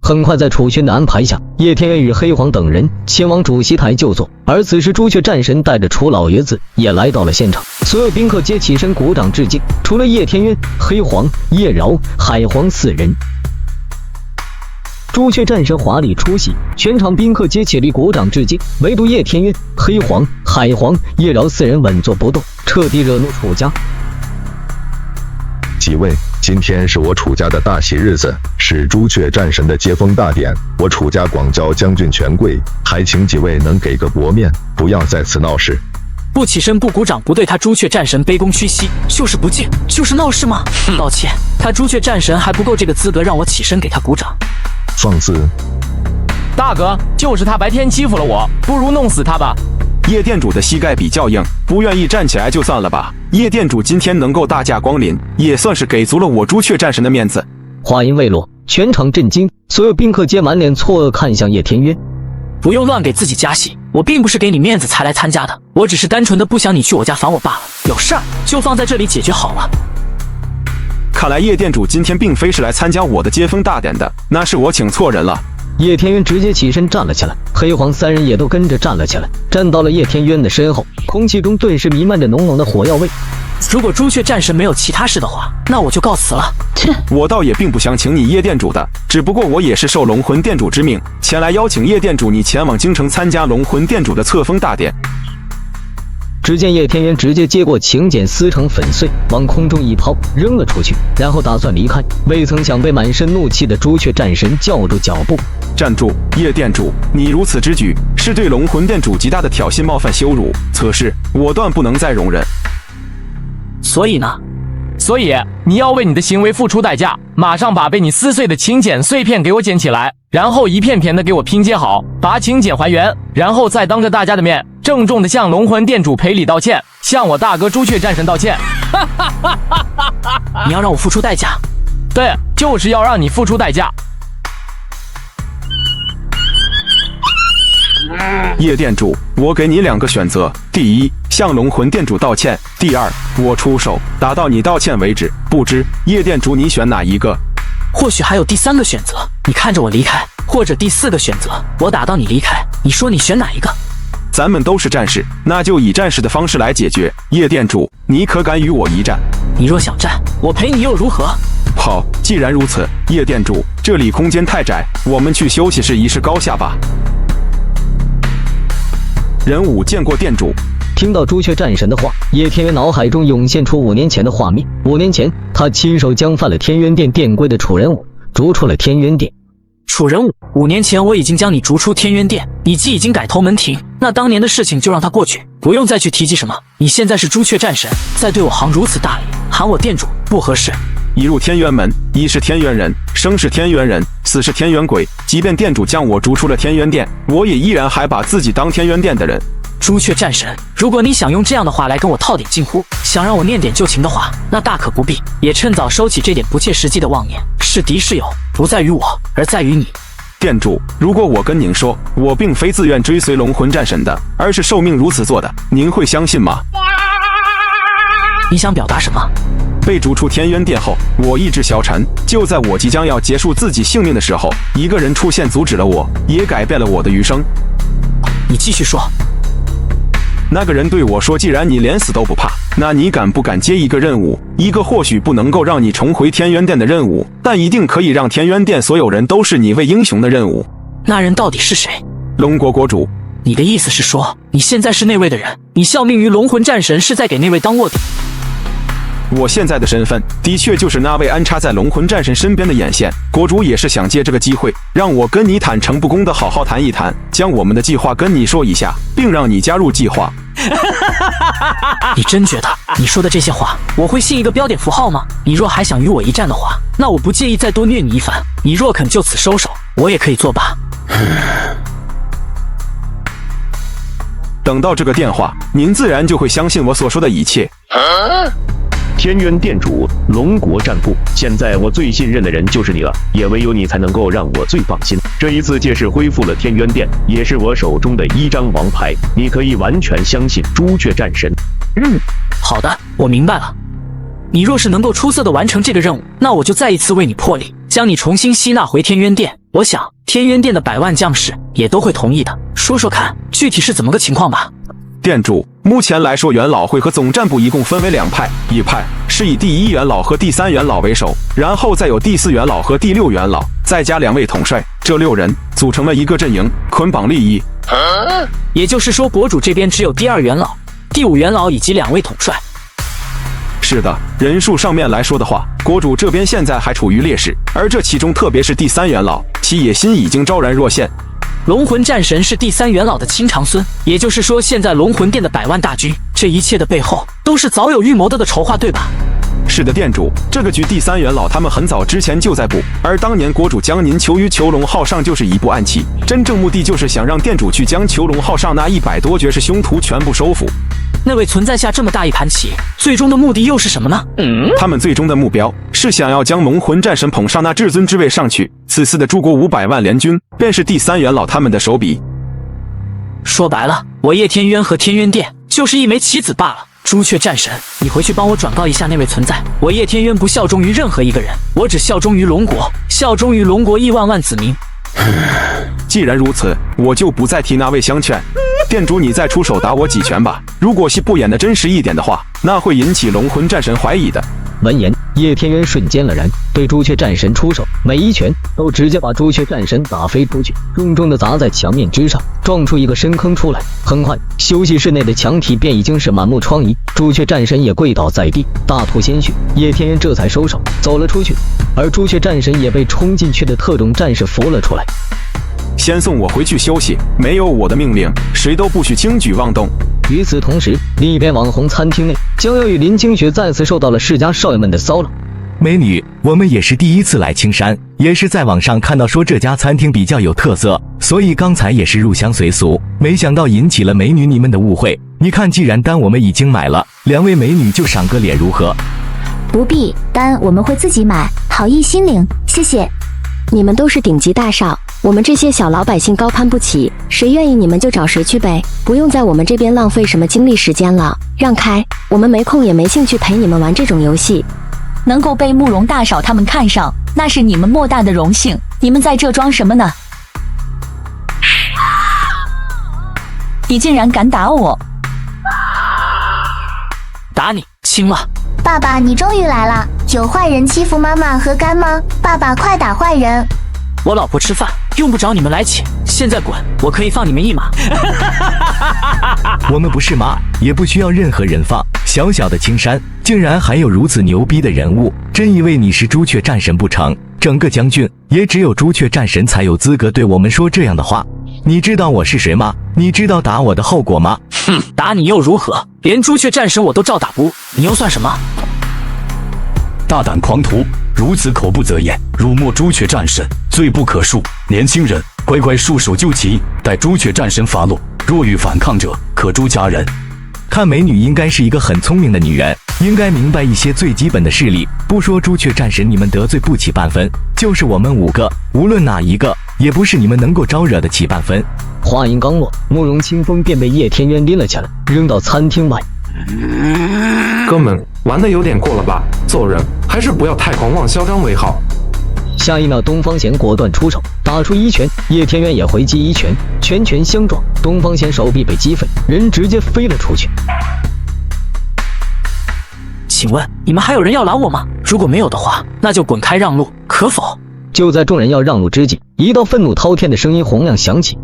很快，在楚轩的安排下，叶天渊与黑黄等人前往主席台就坐。而此时，朱雀战神带着楚老爷子也来到了现场，所有宾客皆起身鼓掌致敬，除了叶天渊、黑黄、叶饶、海皇4人。朱雀战神华丽出席，全场宾客皆起立鼓掌致敬，唯独叶天渊、黑黄、海皇、叶饶4人稳坐不动，彻底惹怒楚家。几位，今天是我楚家的大喜日子，是朱雀战神的接风大典，我楚家广交将军权贵，还请几位能给个薄面，不要在此闹事。不起身不鼓掌，不对他朱雀战神卑躬屈膝，就是不敬，就是闹事吗？抱歉，他朱雀战神还不够这个资格让我起身给他鼓掌。放肆！大哥，就是他白天欺负了我，不如弄死他吧。叶店主的膝盖比较硬，不愿意站起来就算了吧。叶店主今天能够大驾光临，也算是给足了我朱雀战神的面子。话音未落，全场震惊，所有宾客皆满脸错愕看向叶天渊。不用乱给自己加戏，我并不是给你面子才来参加的，我只是单纯的不想你去我家烦我罢了。有事儿就放在这里解决好了。看来叶店主今天并非是来参加我的接风大典的，那是我请错人了。叶天渊直接起身站了起来，黑黄3人也都跟着站了起来，站到了叶天渊的身后，空气中顿时弥漫着浓浓的火药味。如果朱雀战神没有其他事的话，那我就告辞了。切，我倒也并不想请你叶店主的，只不过我也是受龙魂店主之命，前来邀请叶店主你前往京城参加龙魂店主的册封大典。只见叶天渊直接接过请柬，撕成粉碎，往空中一抛，扔了出去，然后打算离开，未曾想被满身怒气的朱雀战神叫住脚步。站住！叶店主，你如此之举，是对龙魂店主极大的挑衅、冒犯、羞辱，此事我断不能再容忍。所以呢？所以你要为你的行为付出代价，马上把被你撕碎的请柬碎片给我捡起来，然后一片片的给我拼接好，把请柬还原，然后再当着大家的面郑重的向龙魂店主赔礼道歉，向我大哥朱雀战神道歉。你要让我付出代价？对，就是要让你付出代价。叶店主，我给你2个选择：第一，向龙魂店主道歉；第二，我出手打到你道歉为止。不知叶店主你选哪一个？或许还有第3个选择，你看着我离开，或者第4个选择，我打到你离开。你说你选哪一个？咱们都是战士，那就以战士的方式来解决。叶店主，你可敢与我一战？你若想战，我陪你又如何？好，既然如此，叶店主，这里空间太窄，我们去休息室一试高下吧。人武见过店主。听到朱雀战神的话，叶天渊脑海中涌现出5年前的画面。5年前，他亲手将犯了天渊殿殿规的楚人武逐出了天渊殿。楚人武，5年前我已经将你逐出天渊殿，你既已经改头门庭，那当年的事情就让它过去，不用再去提及什么。你现在是朱雀战神，再对我行如此大礼，喊我店主不合适。一入天渊门，一是天渊人，生是天渊人，死是天渊鬼。即便店主将我逐出了天渊殿，我也依然还把自己当天渊殿的人。朱雀战神，如果你想用这样的话来跟我套点近乎，想让我念点旧情的话，那大可不必，也趁早收起这点不切实际的妄念。是敌是友，不在于我，而在于你。店主，如果我跟您说，我并非自愿追随龙魂战神的，而是受命如此做的，您会相信吗？你想表达什么？被逐出天渊殿后，我意志消沉。就在我即将要结束自己性命的时候，一个人出现阻止了我，也改变了我的余生。你继续说。那个人对我说，既然你连死都不怕，那你敢不敢接一个任务，一个或许不能够让你重回天渊殿的任务，但一定可以让天渊殿所有人都是你为英雄的任务。那人到底是谁？龙国国主。你的意思是说，你现在是那位的人，你效命于龙魂战神是在给那位当卧底？我现在的身份的确就是那位安插在龙魂战神身边的眼线。国主也是想借这个机会让我跟你坦诚不公的好好谈一谈，将我们的计划跟你说一下，并让你加入计划。你真觉得你说的这些话我会信一个标点符号吗？你若还想与我一战的话，那我不介意再多虐你一番。你若肯就此收手，我也可以作罢。等到这个电话，您自然就会相信我所说的一切。天渊殿主，龙国战部，现在我最信任的人就是你了，也唯有你才能够让我最放心。这一次届时恢复了天渊殿，也是我手中的一张王牌，你可以完全相信朱雀战神。好的，我明白了。你若是能够出色的完成这个任务，那我就再一次为你破例，将你重新吸纳回天渊殿。我想天渊殿的100万将士也都会同意的。说说看，具体是怎么个情况吧？店主，目前来说，元老会和总战部一共分为2派，一派是以第1元老和第3元老为首，然后再有第4元老和第6元老，再加2位统帅，这6人组成了一个阵营，捆绑利益。也就是说，国主这边只有第2元老、第5元老以及2位统帅。是的，人数上面来说的话，国主这边现在还处于劣势，而这其中特别是第3元老，其野心已经昭然若现。龙魂战神是第3元老的亲长孙，也就是说，现在龙魂殿的100万大军，这一切的背后都是早有预谋的筹划，对吧？是的，店主，这个局第3元老他们很早之前就在布，而当年国主将您囚于囚龙号上就是一步暗棋，真正目的就是想让店主去将囚龙号上那100多绝世凶徒全部收服。那位存在下这么大一盘棋，最终的目的又是什么呢？他们最终的目标是想要将龙魂战神捧上那至尊之位上去。此次的诸国500万联军，便是第3元老他们的手笔。说白了，我叶天渊和天渊殿就是一枚棋子罢了。朱雀战神，你回去帮我转告一下那位存在，我叶天渊不效忠于任何一个人，我只效忠于龙国，效忠于龙国亿万万子民。既然如此，我就不再替那位相劝。店主，你再出手打我几拳吧。如果戏不演的真实一点的话，那会引起龙魂战神怀疑的。闻言，叶天渊瞬间了然，对朱雀战神出手，每一拳都直接把朱雀战神打飞出去，重重的砸在墙面之上，撞出一个深坑出来。很快，休息室内的墙体便已经是满目疮痍，朱雀战神也跪倒在地，大吐鲜血。叶天渊这才收手走了出去，而朱雀战神也被冲进去的特种战士扶了出来。先送我回去休息，没有我的命令，谁都不许轻举妄动。与此同时，另一边网红餐厅内，江瑶与林清雪再次受到了世家少爷们的骚扰。美女，我们也是第一次来青山，也是在网上看到说这家餐厅比较有特色，所以刚才也是入乡随俗，没想到引起了美女你们的误会。你看，既然单我们已经买了，2位美女就赏个脸如何？不必，单我们会自己买，好意心领，谢谢。你们都是顶级大少，我们这些小老百姓高攀不起，谁愿意你们就找谁去呗，不用在我们这边浪费什么精力时间了，让开，我们没空也没兴趣陪你们玩这种游戏。能够被慕容大少他们看上，那是你们莫大的荣幸，你们在这装什么呢？你竟然敢打我！打你轻了。爸爸，你终于来了！有坏人欺负妈妈和干妈，爸爸快打坏人！我老婆吃饭用不着你们来请，现在滚，我可以放你们一马。我们不是马，也不需要任何人放。小小的青山，竟然还有如此牛逼的人物，真以为你是朱雀战神不成？整个将军也只有朱雀战神才有资格对我们说这样的话。你知道我是谁吗？你知道打我的后果吗？哼，打你又如何？连朱雀战神我都照打不误，你又算什么？大胆狂徒，如此口不择言，辱没朱雀战神，罪不可恕。年轻人，乖乖束手就擒，待朱雀战神发落，若遇反抗者，可诛家人。看美女应该是一个很聪明的女人，应该明白一些最基本的事理。不说朱雀战神你们得罪不起半分，就是我们5个，无论哪一个，也不是你们能够招惹得起半分。话音刚落，慕容清风便被叶天渊拎了起来，扔到餐厅外。哥们，玩的有点过了吧？做人还是不要太狂妄嚣张为好。下一秒，东方贤果断出手，打出一拳，叶天渊也回击一拳，拳拳相撞，东方贤手臂被击飞，人直接飞了出去。请问你们还有人要拦我吗？如果没有的话，那就滚开让路，可否？就在众人要让路之际，一道愤怒滔天的声音洪亮响起：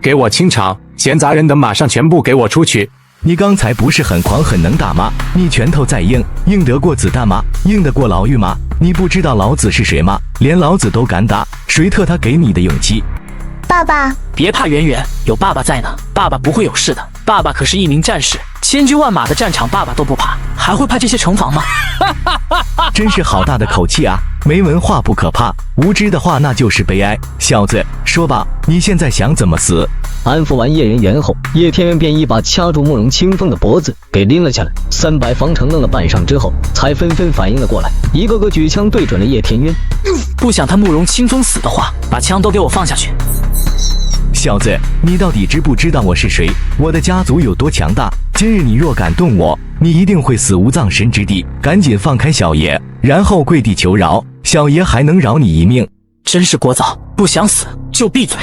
给我清场，闲杂人等马上全部给我出去！你刚才不是很狂很能打吗？你拳头再硬，硬得过子弹吗？硬得过牢狱吗？你不知道老子是谁吗？连老子都敢打，谁特他给你的勇气？爸爸，别怕，圆圆，有爸爸在呢，爸爸不会有事的。爸爸可是一名战士，千军万马的战场爸爸都不怕，还会怕这些城防吗？真是好大的口气啊！没文化不可怕，无知的话那就是悲哀。小子，说吧，你现在想怎么死？安抚完叶人猿后，叶天渊便一把掐住慕容清风的脖子给拎了下来。300方城愣了半晌之后，才纷纷反应了过来，一个个举枪对准了叶天渊。不想他慕容清风死的话，把枪都给我放下去！小子，你到底知不知道我是谁？我的家族有多强大？今日你若敢动我，你一定会死无葬身之地！赶紧放开小爷，然后跪地求饶，小爷还能饶你一命。真是聒噪，不想死就闭嘴！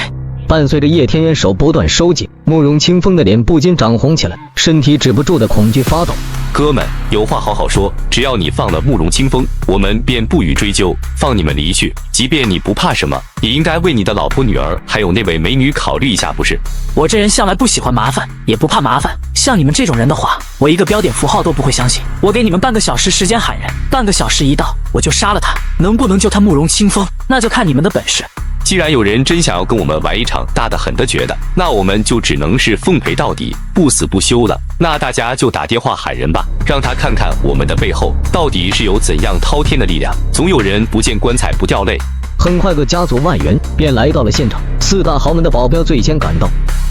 伴随着叶天渊手不断收紧，慕容清风的脸不禁涨红起来，身体止不住的恐惧发抖。哥们，有话好好说，只要你放了慕容清风，我们便不予追究，放你们离去。即便你不怕什么，也应该为你的老婆、女儿还有那位美女考虑一下，不是？我这人向来不喜欢麻烦，也不怕麻烦。像你们这种人的话，我一个标点符号都不会相信。我给你们半个小时时间喊人，半个小时一到，我就杀了他。能不能救他慕容清风，那就看你们的本事。既然有人真想要跟我们玩一场大的很的绝的，那我们就只能是奉陪到底，不死不休了。那大家就打电话喊人吧，让他看看我们的背后到底是有怎样滔天的力量。总有人不见棺材不掉泪。很快，各家族外援便来到了现场，4大豪门的保镖最先赶到。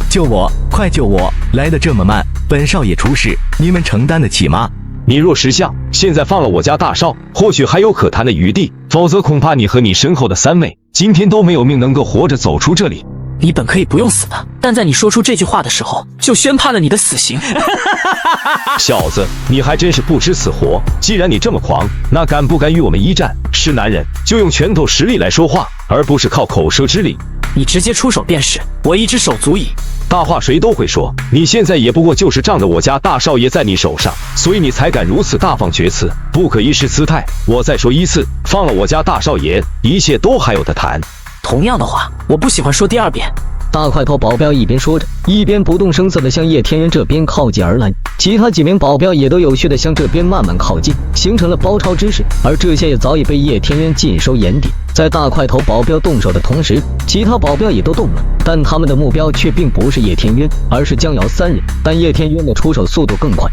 救我，快救我！来得这么慢，本少爷出事，你们承担得起吗？你若识相，现在放了我家大少，或许还有可谈的余地，否则恐怕你和你身后的3位今天都没有命能够活着走出这里。你本可以不用死的，但在你说出这句话的时候，就宣判了你的死刑。小子，你还真是不知死活！既然你这么狂，那敢不敢与我们一战？是男人就用拳头实力来说话，而不是靠口舌之力。你直接出手便是，我一只手足矣。大话谁都会说，你现在也不过就是仗着我家大少爷在你手上，所以你才敢如此大放厥词，不可一世姿态。我再说一次，放了我家大少爷，一切都还有得谈。同样的话，我不喜欢说第2遍。大块头保镖一边说着，一边不动声色地向叶天渊这边靠近而来，其他几名保镖也都有序地向这边慢慢靠近，形成了包抄之势，而这些也早已被叶天渊尽收眼底。在大块头保镖动手的同时，其他保镖也都动了，但他们的目标却并不是叶天渊，而是江瑶3人。但叶天渊的出手速度更快。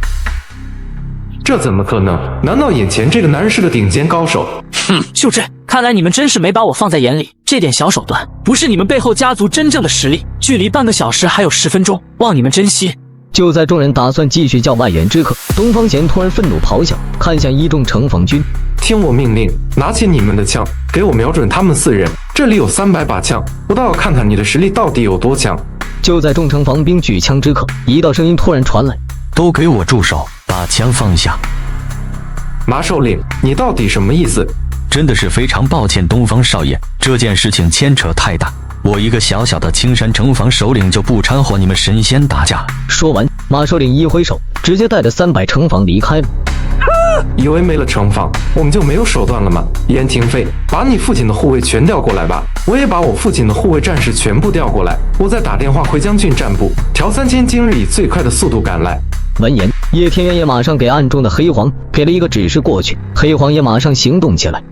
这怎么可能？难道眼前这个男人是个顶尖高手？哼，就这，看来你们真是没把我放在眼里。这点小手段，不是你们背后家族真正的实力。距离半个小时还有10分钟，望你们珍惜。就在众人打算继续叫外援之刻，东方贤突然愤怒咆哮，看向一众城防军：听我命令，拿起你们的枪，给我瞄准他们4人。这里有300把枪，我倒要看看你的实力到底有多强。就在众城防兵举枪之刻，一道声音突然传来：都给我住手，把枪放下！马首领，你到底什么意思？真的是非常抱歉，东方少爷，这件事情牵扯太大，我一个小小的青山城防首领就不掺和你们神仙打架。说完，马首领一挥手，直接带着300城防离开了。以为没了城防，我们就没有手段了吗？燕廷飞，把你父亲的护卫全调过来吧，我也把我父亲的护卫战士全部调过来，我再打电话回将军战部，调3000今日以最快的速度赶来。闻言，叶天渊也马上给暗中的黑皇给了一个指示过去，黑皇也马上行动起来。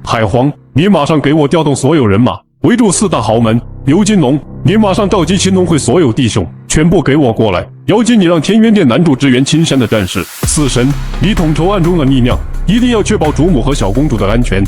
海皇，你马上给我调动所有人马，围住4大豪门。刘金龙，你马上召集青龙会所有弟兄，全部给我过来。妖精，你让天渊殿南驻支援青山的战士。死神，你统筹暗中的力量，一定要确保主母和小公主的安全。